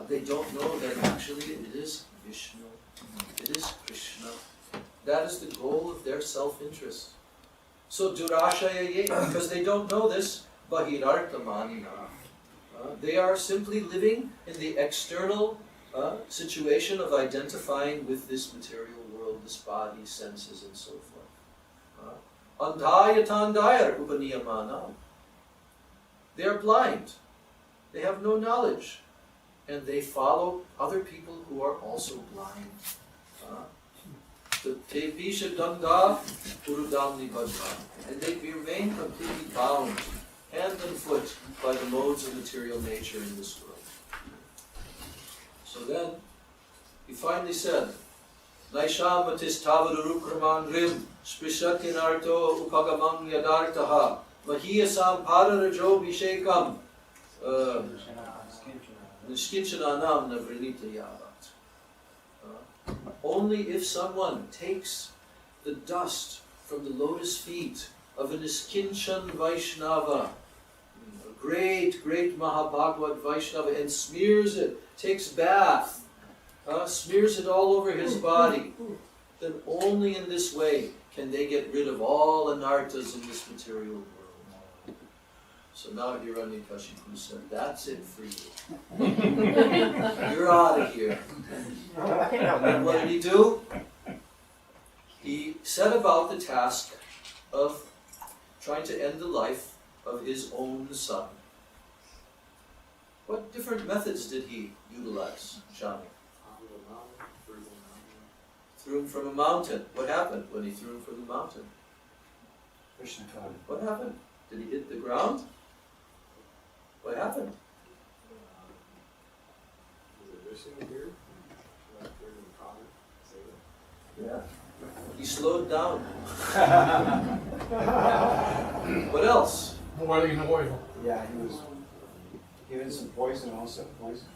They don't know that actually it is Vishnu, it is Krishna. That is the goal of their self-interest. So durashaya ye, because they don't know this, bahirarta manina. They are simply living in the external situation of identifying with this material world, this body, senses, and so forth. Andhayatandayar upaniyamana. They are blind. They have no knowledge. And they follow other people who are also blind. And they remain completely bound, hand and foot, by the modes of material nature in this world. So then, he finally said, Naishamatis tavadarukramandrim sprishati narto upagamam yadartaha mahiyasam pararajo vishekam nishkinchananam navrinita yavat. Only if someone takes the dust from the lotus feet of an Iskinchan Vaishnava, a great, great Mahabhagavad Vaishnava, and smears it, takes bath, smears it all over his body, then only in this way can they get rid of all anarthas in this material world. So now Hiranyakashipu said, that's it for you. You're out of here. And what did he do? He set about the task of trying to end the life of his own son. What different methods did he utilize, Shami? Threw him from a mountain. What happened when he threw him from the mountain? Krishna caught him. What happened? Did he hit the ground? What happened? Yeah. He slowed down. What else? Boiling oil. Yeah, he was given some poison also. Poison.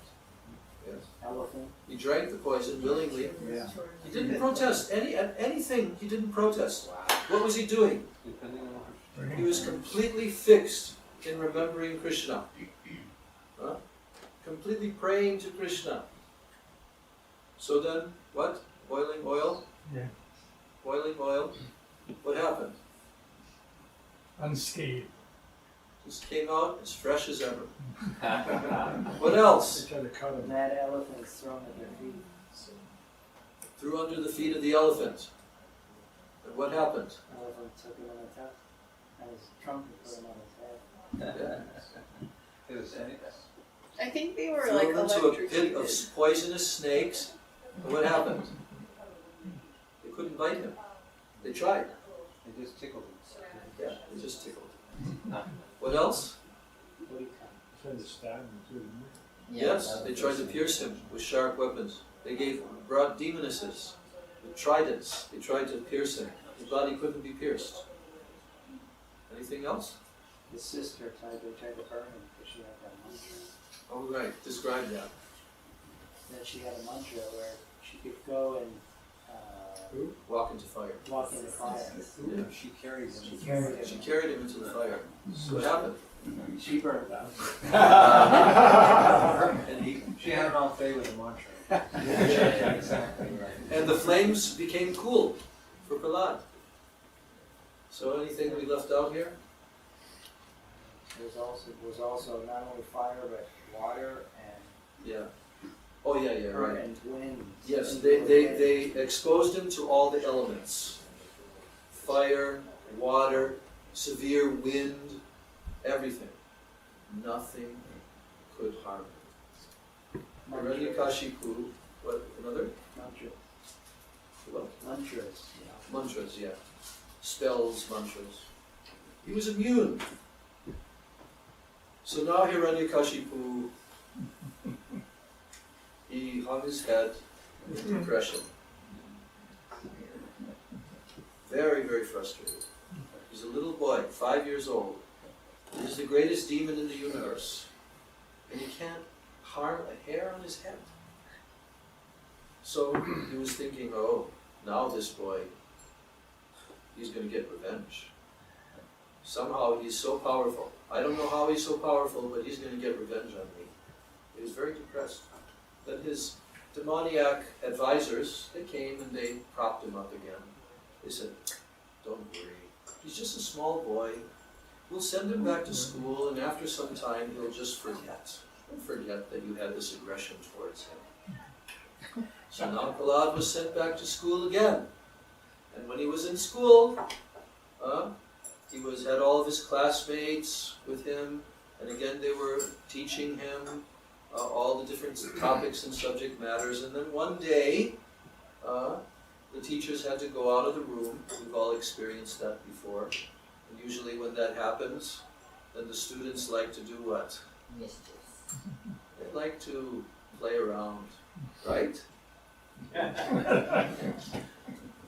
Yes. Elephant. He drank the poison willingly. Yeah. He didn't protest anything. He didn't protest. What was he doing? He was completely fixed in remembering Krishna. Completely praying to Krishna. So then, what? Boiling oil? Yeah. Boiling oil. What happened? Unscathed. Just came out as fresh as ever. What else? They tried to cut him. That elephant is thrown at their feet. Threw under the feet of the elephant. And what happened? Elephant took him in a tuck, and his trunk put him on his head. I think they were Threw like him into a pit electrocuted. of poisonous snakes. And what happened? They couldn't bite him. They tried. They just tickled him. Yeah, they just tickled. What else? What do you They tried to stab him too, didn't Yes, they tried to pierce him with sharp weapons. They brought demonesses with tridents. They tried to pierce him. His body couldn't be pierced. Anything else? His sister they tried to burn him because she had that mantra. Oh, right. Describe that. Then she had a mantra where she could go and Walk into fire. walk in the fire. Yeah. She carried him. She carried him. She carried him into the fire. What happened? She burned out. And She had an off day with the mantra. Exactly right. and the flames became cool for Prahlad. So anything we left out here? Was also not only fire but water and Yeah. Oh yeah, yeah, right. and wind. Yes, they exposed him to all the elements. Fire, water, severe wind, everything. Nothing could harm him. Hiranyakashipu, what, another? Mantra. What? Mantras. Mantras, yeah. Spells, mantras. He was immune. So now Hiranyakashipu, he hung his head in depression. Very, very frustrated. He's a little boy, 5 years old. He's the greatest demon in the universe. And he can't harm a hair on his head. So he was thinking, oh, now this boy, he's going to get revenge. Somehow he's so powerful. I don't know how he's so powerful, but he's going to get revenge on me. He was very depressed. Then his demoniac advisors, they came and they propped him up again. They said, don't worry, he's just a small boy. We'll send him back to school, and after some time he'll just forget. He'll forget that you had this aggression towards him. So now Prahlad was sent back to school again. And when he was in school, he had all of his classmates with him, and again they were teaching him all the different topics and subject matters. And then one day, the teachers had to go out of the room. We've all experienced that before. And usually when that happens, then the students like to do what? They like to play around, right?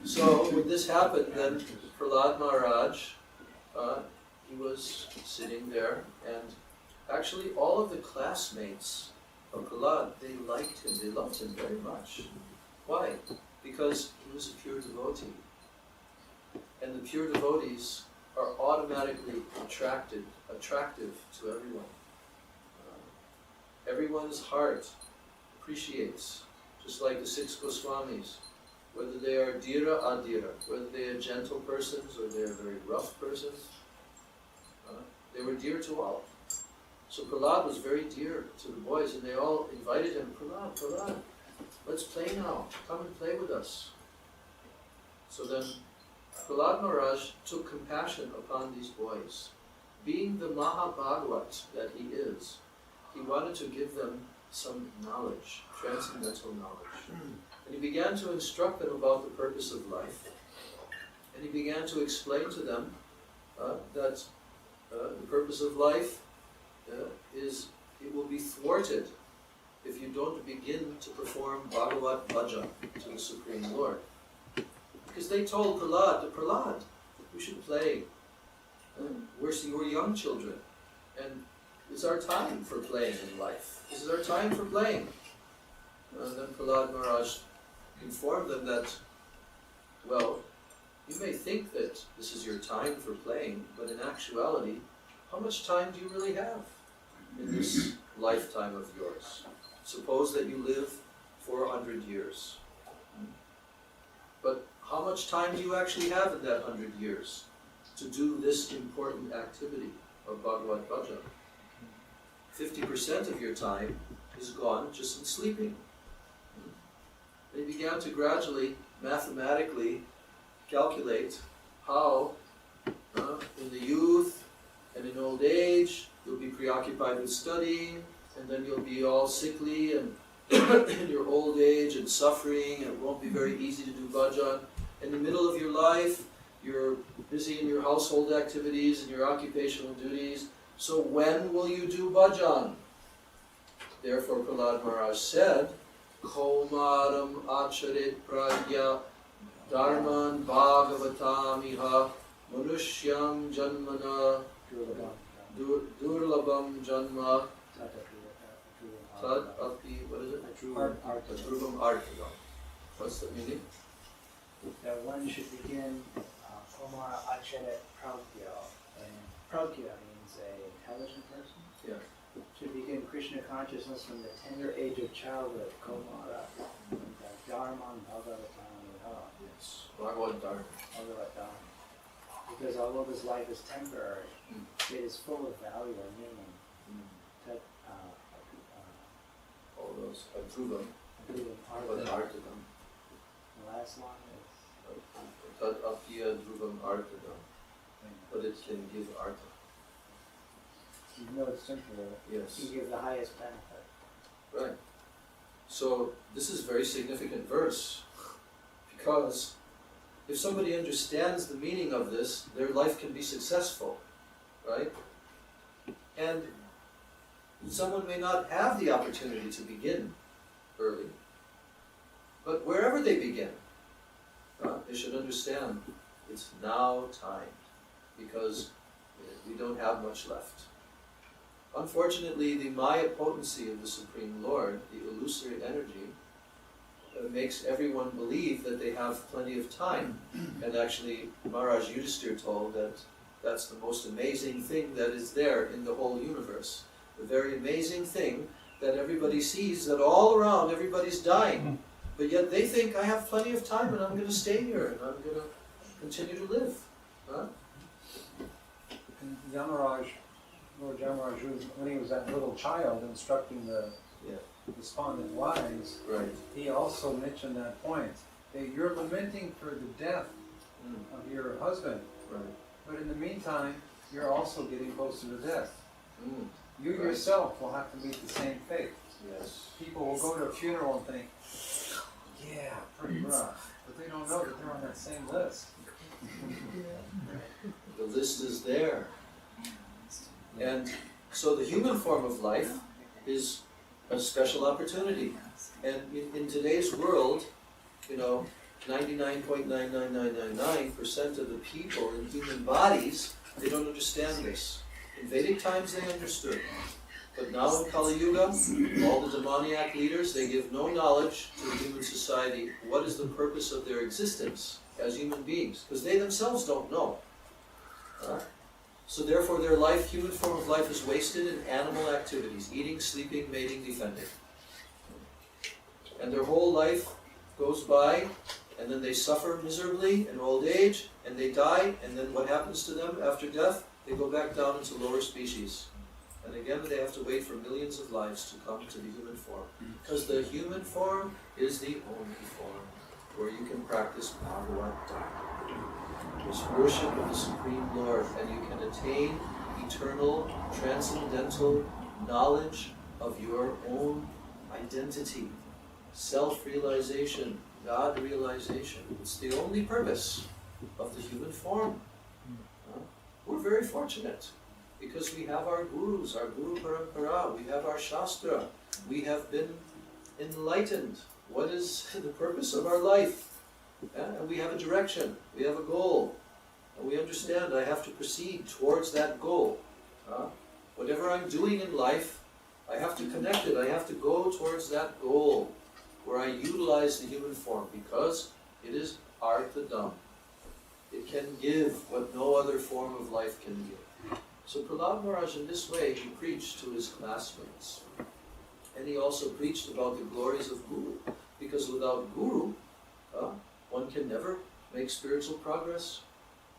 So when this happened, then Prahlad Maharaj, he was sitting there, and actually all of the classmates of Prahlad, they liked him, they loved him very much. Why? Because he was a pure devotee. And the pure devotees are automatically attractive to everyone. Everyone's heart appreciates, just like the 6 Goswamis, whether they are dhira adhira, whether they are gentle persons or they are very rough persons, they were dear to all. So Prahlad was very dear to the boys, and they all invited him, Prahlad, let's play now, come and play with us. So then Prahlad Maharaj took compassion upon these boys. Being the Mahabhagavat that he is, he wanted to give them some knowledge, transcendental knowledge. And he began to instruct them about the purpose of life. And he began to explain to them that the purpose of life is, it will be thwarted if you don't begin to perform Bhagavat Bhajan to the Supreme Lord. Because they told Prahlad, we should play. We're young children, and it's our time for playing in life. This is our time for playing. And then Prahlad Maharaj informed them that, well, you may think that this is your time for playing, but in actuality, how much time do you really have in this lifetime of yours? Suppose that you live for 100 years. But how much time do you actually have in that 100 years to do this important activity of Bhagavat Bhajan? 50% of your time is gone just in sleeping. They began to gradually, mathematically calculate how in the youth and in old age you'll be preoccupied with studying, and then you'll be all sickly and in your old age and suffering, and it won't be very easy to do bhajan. In the middle of your life, you're busy in your household activities and your occupational duties. So when will you do bhajan? Therefore Prahlad Maharaj said, Kaumaram acharit pragya dharman bhagavatamiha manushyam janmana durlabam janma tad api, what is it? Atrubam arthagam. What's the meaning? That one should begin Komara Acharet Pragya, and Pragya means an intelligent person. Yeah. Should begin Krishna consciousness from the tender age of childhood, Komara, Dharman Bhagavatamiha. Yes. Bhagavad Dharma. Bhagavatamiha. Because although this life is temporary, it is full of value or meaning. That All those Atrubam, Arthagam. Arthagam. The last one is Tad apiya drubam arthagam. But it can give artha. even though it's temporary, Yes. you give the highest benefit. Right. So this is a very significant verse, because if somebody understands the meaning of this, their life can be successful, right? And someone may not have the opportunity to begin early, but wherever they begin, they should understand it's now time, because we don't have much left. Unfortunately, the Maya potency of the Supreme Lord, the illusory energy, makes everyone believe that they have plenty of time. And actually, Maharaj Yudhisthira told that that's the most amazing thing that is there in the whole universe. The very amazing thing that everybody sees, that all around everybody's dying, but yet they think I have plenty of time and I'm going to stay here and I'm going to continue to live. And Yamaraj, Lord Yamaraj, when he was that little child instructing the despondent wives, Right. he also mentioned that point. That you're lamenting for the death of your husband, Right. but in the meantime, you're also getting closer to death. You Right. yourself will have to meet the same fate. Yes. People will go to a funeral and think, yeah, pretty rough, but they don't know that they're on that same list. The list is there. And so the human form of life is a special opportunity. And in today's world, 99.99999% of the people in human bodies, they don't understand this. In Vedic times they understood. But now in Kali Yuga, all the demoniac leaders, they give no knowledge to the human society. What is the purpose of their existence as human beings? Because they themselves don't know. So therefore their life, human form of life, is wasted in animal activities, eating, sleeping, mating, defending. And their whole life goes by, and then they suffer miserably in old age, and they die, and then what happens to them after death? They go back down into lower species. And again they have to wait for millions of lives to come to the human form. Because the human form is the only form where you can practice Bhagavad Dharma. It's worship of the Supreme Lord, and you can attain eternal, transcendental knowledge of your own identity, self-realization, God-realization. It's the only purpose of the human form. We're very fortunate because we have our gurus, our Guru Parampara, we have our Shastra, we have been enlightened. What is the purpose of our life? And we have a direction, we have a goal, and we understand I have to proceed towards that goal. Whatever I'm doing in life, I have to connect it, I have to go towards that goal, where I utilize the human form, because it is arthadam. It can give what no other form of life can give. So Prahlad Maharaj, in this way, he preached to his classmates. And he also preached about the glories of Guru, because without Guru, one can never make spiritual progress.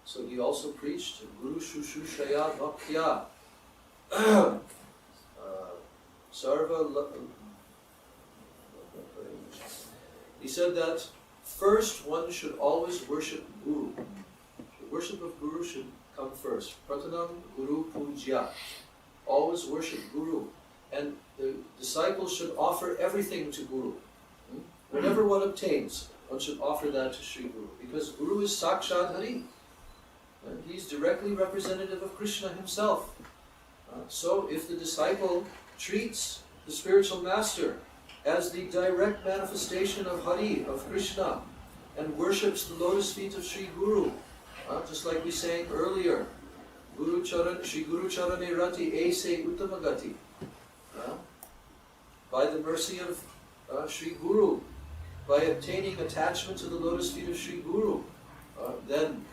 So he also preached Guru Shushushaya Bhaktya. He said that first one should always worship Guru. The worship of Guru should come first. Pratanam Guru Pujya. Always worship Guru. And the disciples should offer everything to Guru. Whatever one obtains, one should offer that to Sri Guru. Because Guru is Sakshat Hari. He's directly representative of Krishna himself. So if the disciple treats the spiritual master as the direct manifestation of Hari, of Krishna, and worships the lotus feet of Sri Guru, just like we sang earlier, Guru Charan, Sri Guru Charane Rati Aise Uttamagati. By the mercy of Sri Guru, by obtaining attachment to the lotus feet of Sri Guru, then,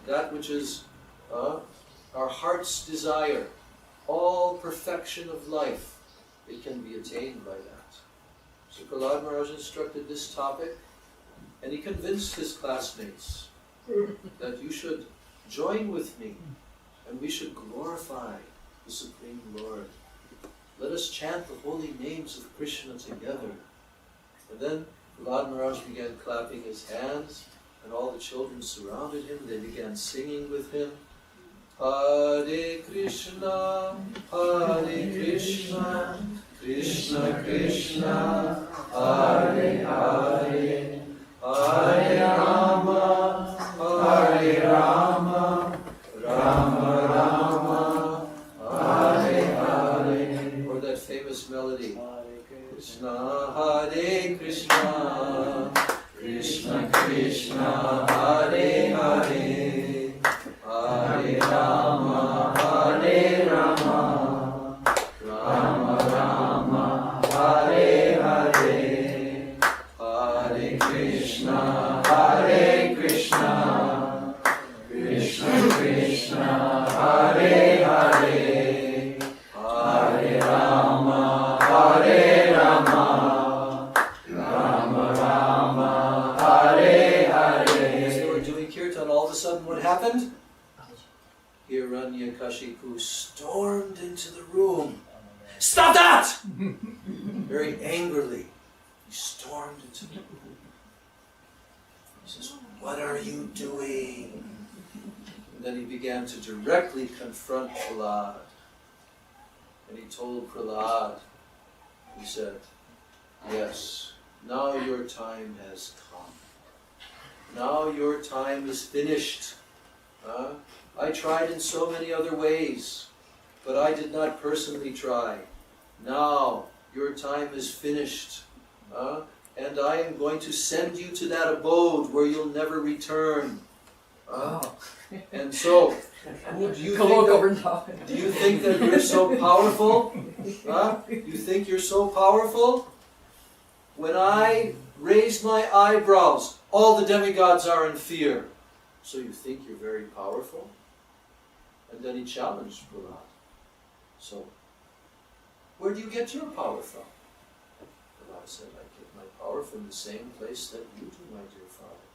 that which is our heart's desire, all perfection of life, it can be attained by that. So Prahlad Maharaj instructed this topic, and he convinced his classmates that you should join with me, and we should glorify the Supreme Lord. Let us chant the holy names of Krishna together. And then Prahlad Maharaj began clapping his hands, and all the children surrounded him. They began singing with him. Hare Krishna, Krishna Krishna, Hare Hare, Hare Rama, Rama Rama, Hare Hare. Or that famous melody, Krishna Hare Krishna, Krishna Krishna, Hare Hare, Hare Rama, Rama Rama, Hare Hare, Hare Krishna, Krishna Krishna, Hare Hare, Hare Rama, Rama Rama, Hare Hare. As they were doing kirtan, all of a sudden what happened? Hiranyakashipu stormed into the room. Stop that! Very angrily, he stormed into the room. He says, what are you doing? And then he began to directly confront Prahlad. And he told Prahlad, he said, yes, now your time has come. Now your time is finished. I tried in so many other ways, but I did not personally try. Now your time is finished. And I am going to send you to that abode where you'll never return. And so, do you think that you're so powerful? You think you're so powerful? When I raise my eyebrows, all the demigods are in fear. So you think you're very powerful? And then he challenged Prahlad. So, where do you get your power from? Prahlad said, I get my power from the same place that you do, my dear father.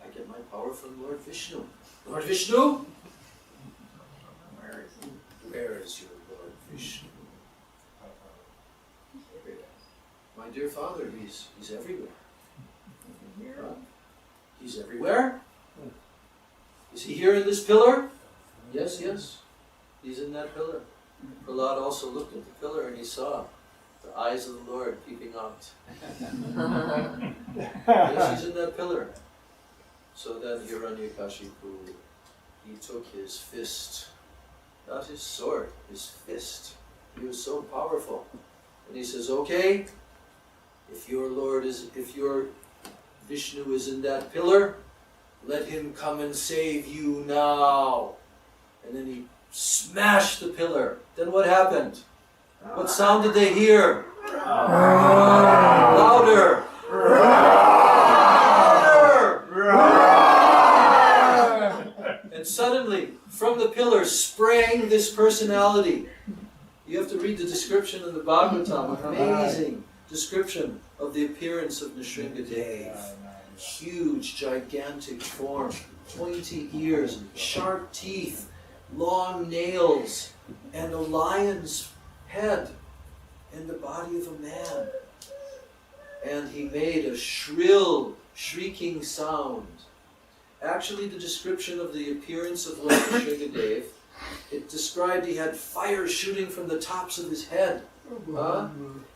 I get my power from Lord Vishnu. Lord Vishnu? Where is your Lord Vishnu? My dear father, he's everywhere. He's everywhere? Is he here in this pillar? Yes, yes. He's in that pillar. Prahlad also looked at the pillar and he saw the eyes of the Lord peeping out. Yes, he's in that pillar. So then Hiranyakashipu, he took his fist, not his sword, his fist. He was so powerful. And he says, okay, if your Vishnu is in that pillar, let him come and save you now. And then he smashed the pillar. Then what happened? What sound did they hear? Louder! And suddenly, from the pillar sprang this personality. You have to read the description in the Bhagavatam. Amazing description of the appearance of Nrsimhadeva. Huge, gigantic form, pointy ears, sharp teeth, long nails, and a lion's head and the body of a man. And he made a shrill, shrieking sound. Actually, the description of the appearance of Lord Nrsimhadeva, it described he had fire shooting from the tops of his head.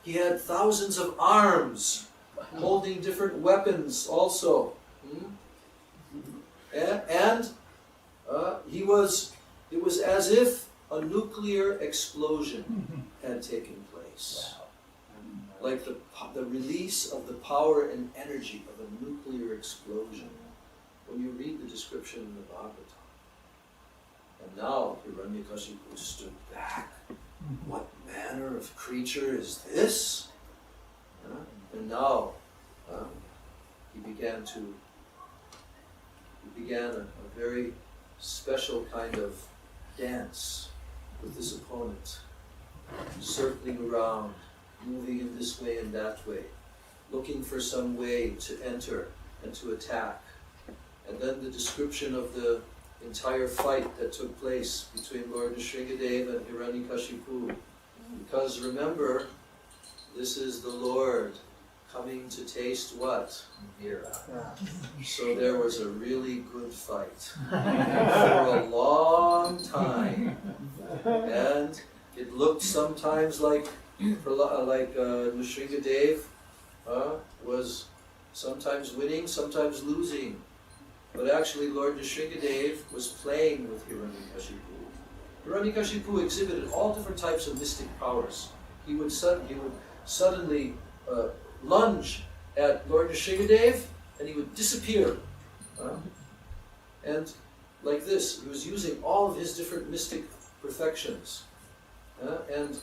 He had thousands of arms holding different weapons also. And it was as if a nuclear explosion had taken place. Like the release of the power and energy of a nuclear explosion. When you read the description in the Bhagavatam. And now Hiranyakashipu stood back. What manner of creature is this? And now he began a very special kind of dance with his opponent, circling around, moving in this way and that way, looking for some way to enter and to attack. And then the description of the entire fight that took place between Lord Nrsimhadeva and Hiranyakashipu. Because remember, this is the Lord coming to taste what? Mira. So there was a really good fight for a long time. And it looked sometimes like Nrsimhadeva was sometimes winning, sometimes losing. But actually Lord Nrsimhadeva was playing with Hiranyakashipu. Hiranyakashipu exhibited all different types of mystic powers. He would suddenly lunge at Lord Nrsimhadeva and he would disappear. And like this, he was using all of his different mystic perfections. And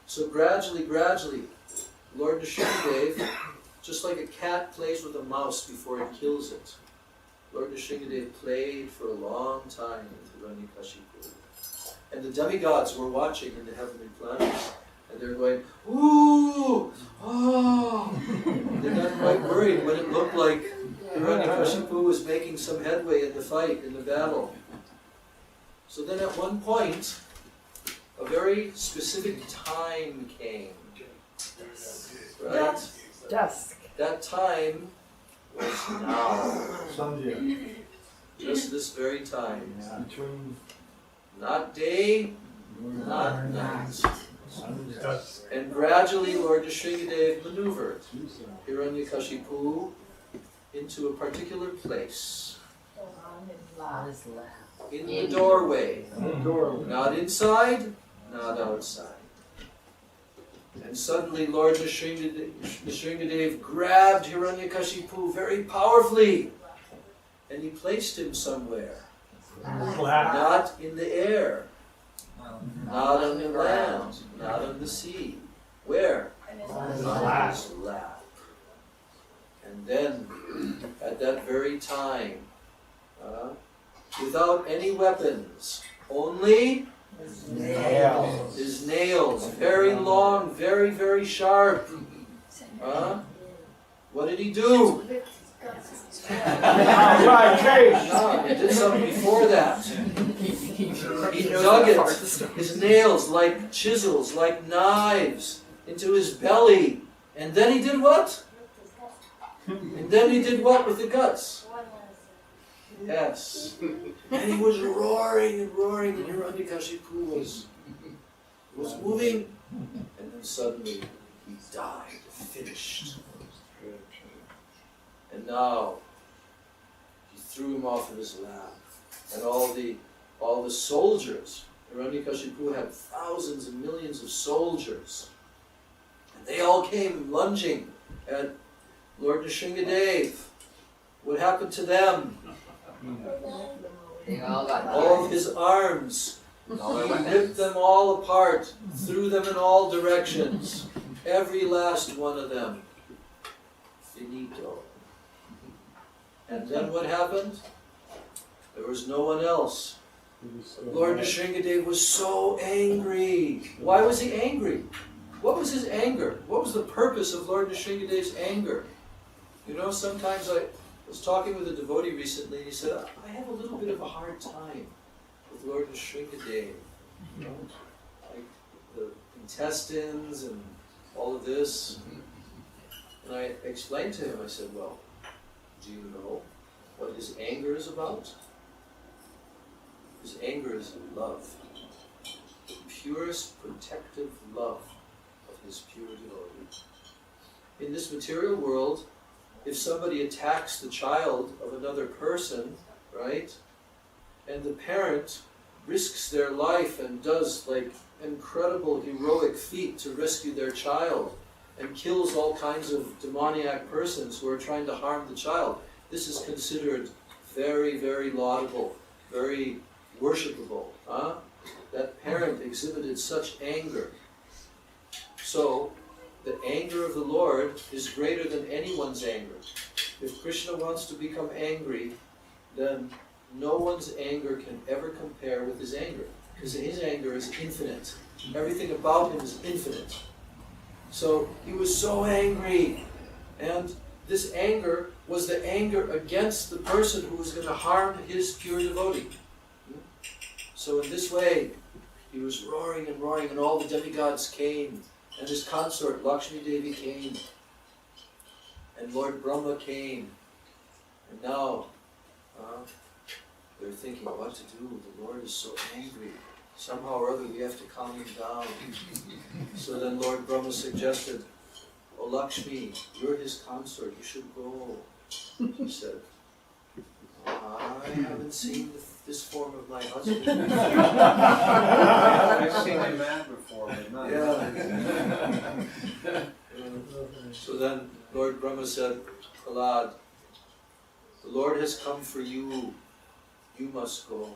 so gradually, Lord Nrsimhadeva, just like a cat plays with a mouse before it kills it, Lord Nrsimhadeva played for a long time with Hiranyakashipu. And the demigods were watching in the heavenly planets, and they're going, ooh, oh. They got quite worried when it looked like Hiranyakashipu was making some headway in the fight, in the battle. So then at one point, a very specific time came. Right? Dusk. That time was now. Sunday. Just this very time. Between Not day, not night. dusk. And gradually Lord Nrsimhadeva maneuvered Hiranyakashipu into a particular place. In the doorway. Not inside, not outside. And suddenly Lord Nrsimhadev grabbed Hiranyakashipu very powerfully, and he placed him somewhere. Not in the air, not on the land, not on the sea. Where? On his lap. And then, at that very time, without any weapons, only his nails, very long, very, very sharp. What did he do? No, he did something before that. He dug it, his nails like chisels, like knives, into his belly. And then he did what? And then he did what with the guts? Yes. And he was roaring and roaring, and Hiranyakashipu was moving. And then suddenly he died, finished. And now he threw him off of his lap. And all the soldiers, Hiranyakashipu had thousands and millions of soldiers. And they all came lunging at Lord Nrsimhadev. What happened to them? All of his arms. He ripped them all apart, threw them in all directions. Every last one of them. Finito. And then what happened? There was no one else. Lord Nrsimhadev was so angry. Why was he angry? What was his anger? What was the purpose of Lord Nrsimhadev's anger? You know, sometimes I was talking with a devotee recently, and he said, I have a little bit of a hard time with Lord Nrsimhadev. You know, like the intestines and all of this. And I explained to him, I said, well, do you know what his anger is about? His anger is love. The purest protective love of his pure devotee. In this material world, if somebody attacks the child of another person, right, and the parent risks their life and does like incredible heroic feat to rescue their child and kills all kinds of demoniac persons who are trying to harm the child, this is considered very, very laudable, very worshipable. That parent exhibited such anger. So, the anger of the Lord is greater than anyone's anger. If Krishna wants to become angry, then no one's anger can ever compare with his anger, because his anger is infinite. Everything about him is infinite. So he was so angry, and this anger was the anger against the person who was going to harm his pure devotee. So in this way, he was roaring, and all the demigods came. And his consort, Lakshmi Devi, came. And Lord Brahma came. And now, they're thinking what to do. The Lord is so angry. Somehow or other we have to calm him down. So then Lord Brahma suggested, oh Lakshmi, you're his consort, you should go. She said, I haven't seen this form of my husband. I've seen him mad before, but not. Yeah. So then Lord Brahma said, Prahlad, the Lord has come for you. You must go.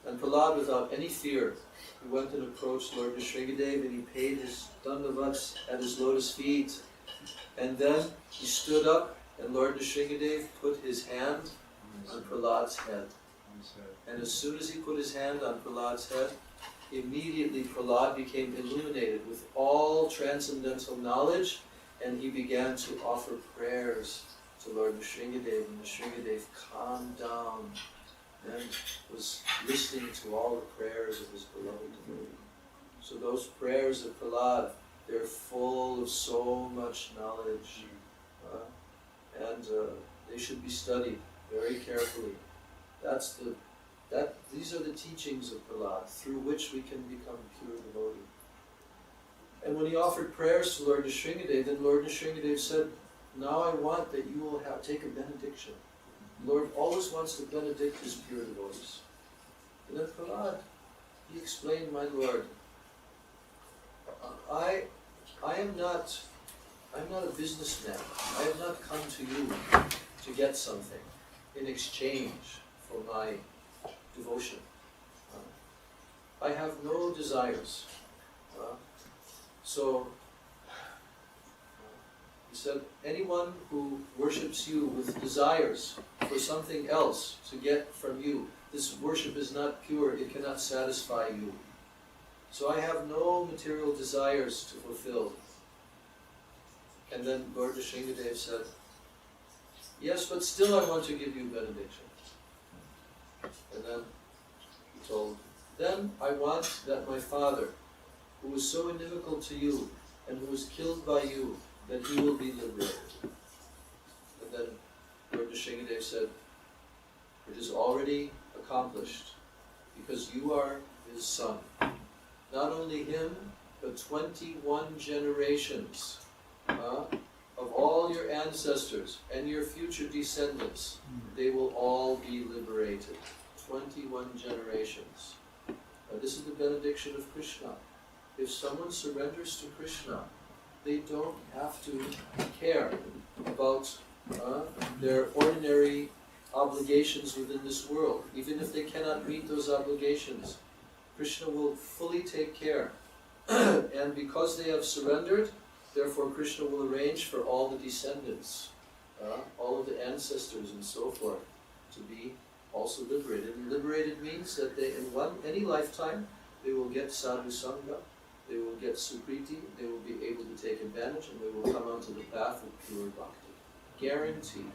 And Prahlad, without any fear, he went and approached Lord Nrsimhadev, and he paid his dandavats at his lotus feet. And then he stood up, and Lord Nrsimhadev put his hand on Prahlad's head. And as soon as he put his hand on Prahlad's head, immediately Prahlad became illuminated with all transcendental knowledge, and he began to offer prayers to Lord Nrsimhadev, and Nrsimhadev calmed down and was listening to all the prayers of his beloved devotee. So those prayers of Prahlad, they're full of so much knowledge, and they should be studied very carefully. These are the teachings of Prahlad, through which we can become pure devotee. And when he offered prayers to Lord Nrsimhadev, then Lord Nrsimhadev said, now I want that you will take a benediction. The Lord always wants to benedict his pure devotees. And then Prahlad, he explained, my Lord, I not a businessman. I have not come to you to get something in exchange for my devotion. I have no desires. So, he said, anyone who worships you with desires for something else to get from you, this worship is not pure, it cannot satisfy you. So I have no material desires to fulfill. And then Lord Nrsimhadev said, yes, but still I want to give you benediction. And then he told, then I want that my father, who was so inimical to you and who was killed by you, that he will be liberated. And then Lord Nrsimhadev said, it is already accomplished, because you are his son. Not only him, but 21 generations of all your ancestors and your future descendants, they will all be liberated. 21 generations. This is the benediction of Krishna. If someone surrenders to Krishna, they don't have to care about their ordinary obligations within this world. Even if they cannot meet those obligations, Krishna will fully take care. And because they have surrendered, therefore Krishna will arrange for all the descendants, all of the ancestors and so forth, to be also liberated. And liberated means that they, in any lifetime, they will get sadhu sangha, they will get sukriti, they will be able to take advantage, and they will come onto the path of pure bhakti. Guaranteed.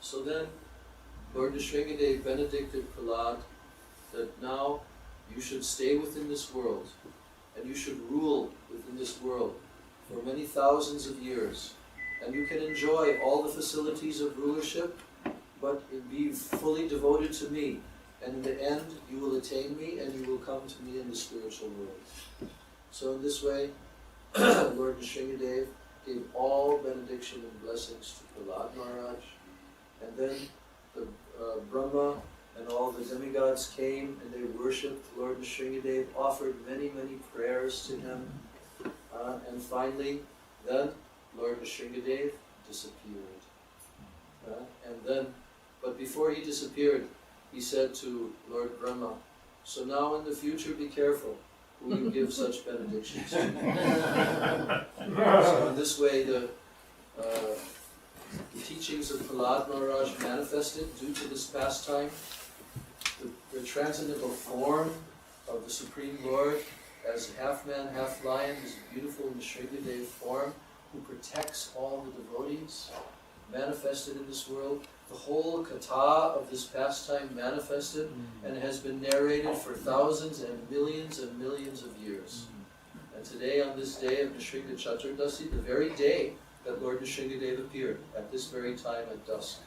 So then, Lord Nrsimhadev benedicted Prahlad that now you should stay within this world, and you should rule within this world for many thousands of years, and you can enjoy all the facilities of rulership, but be fully devoted to me, and in the end you will attain me and you will come to me in the spiritual world. So in this way, Lord Nrsimhadev gave all benediction and blessings to Prahlad Maharaj, and then the Brahma and all the demigods came and they worshipped Lord Nrsimhadev, offered many, many prayers to him, and finally, then Lord Nrsimhadev disappeared. And then, but before he disappeared, he said to Lord Brahma, so now in the future be careful who you give such benedictions to. So in this way, the teachings of Prahlad Maharaj manifested due to this pastime. The transcendental form of the Supreme Lord as half man, half lion, his beautiful Nrsimhadev form, who protects all the devotees, manifested in this world. The whole katha of this pastime manifested and has been narrated for thousands and millions of years. And today, on this day of Nrsimha Chaturdasi, the very day that Lord Nrsimhadev appeared, at this very time at dusk,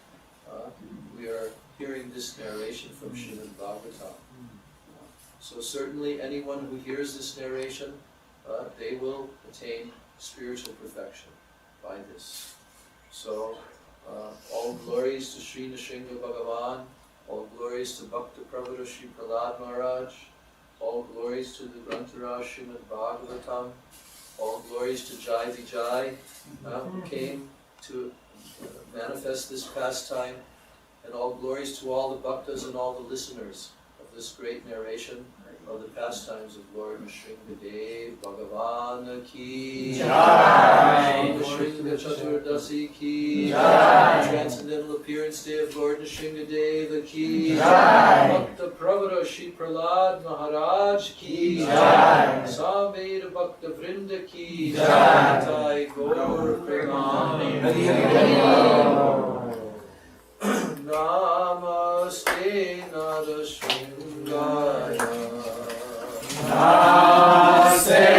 we are hearing this narration from Srimad Bhagavatam. So certainly anyone who hears this narration, they will attain spiritual perfection by this. So, all glories to Sri Nrsimha Bhagavan, all glories to Bhakta Pravada Sri Prahlad Maharaj, all glories to the Grantaraj Srimad Bhagavatam, all glories to Jai Vijay, who came to manifest this pastime, and all glories to all the bhaktas and all the listeners of this great narration of the pastimes of Lord Nrsimhadev Bhagavan ki Jai, Nrsimha Chaturdasi ki Jai, Transcendental Appearance Day of Lord Nrsimhadev ki Jai, Bhakta Pravara Shri Prahlad Maharaj ki Jai, Samveda Bhakta Vrinda ki Jai, Jai Gaur Premanande. Namaste Nara Shringaya. Namaste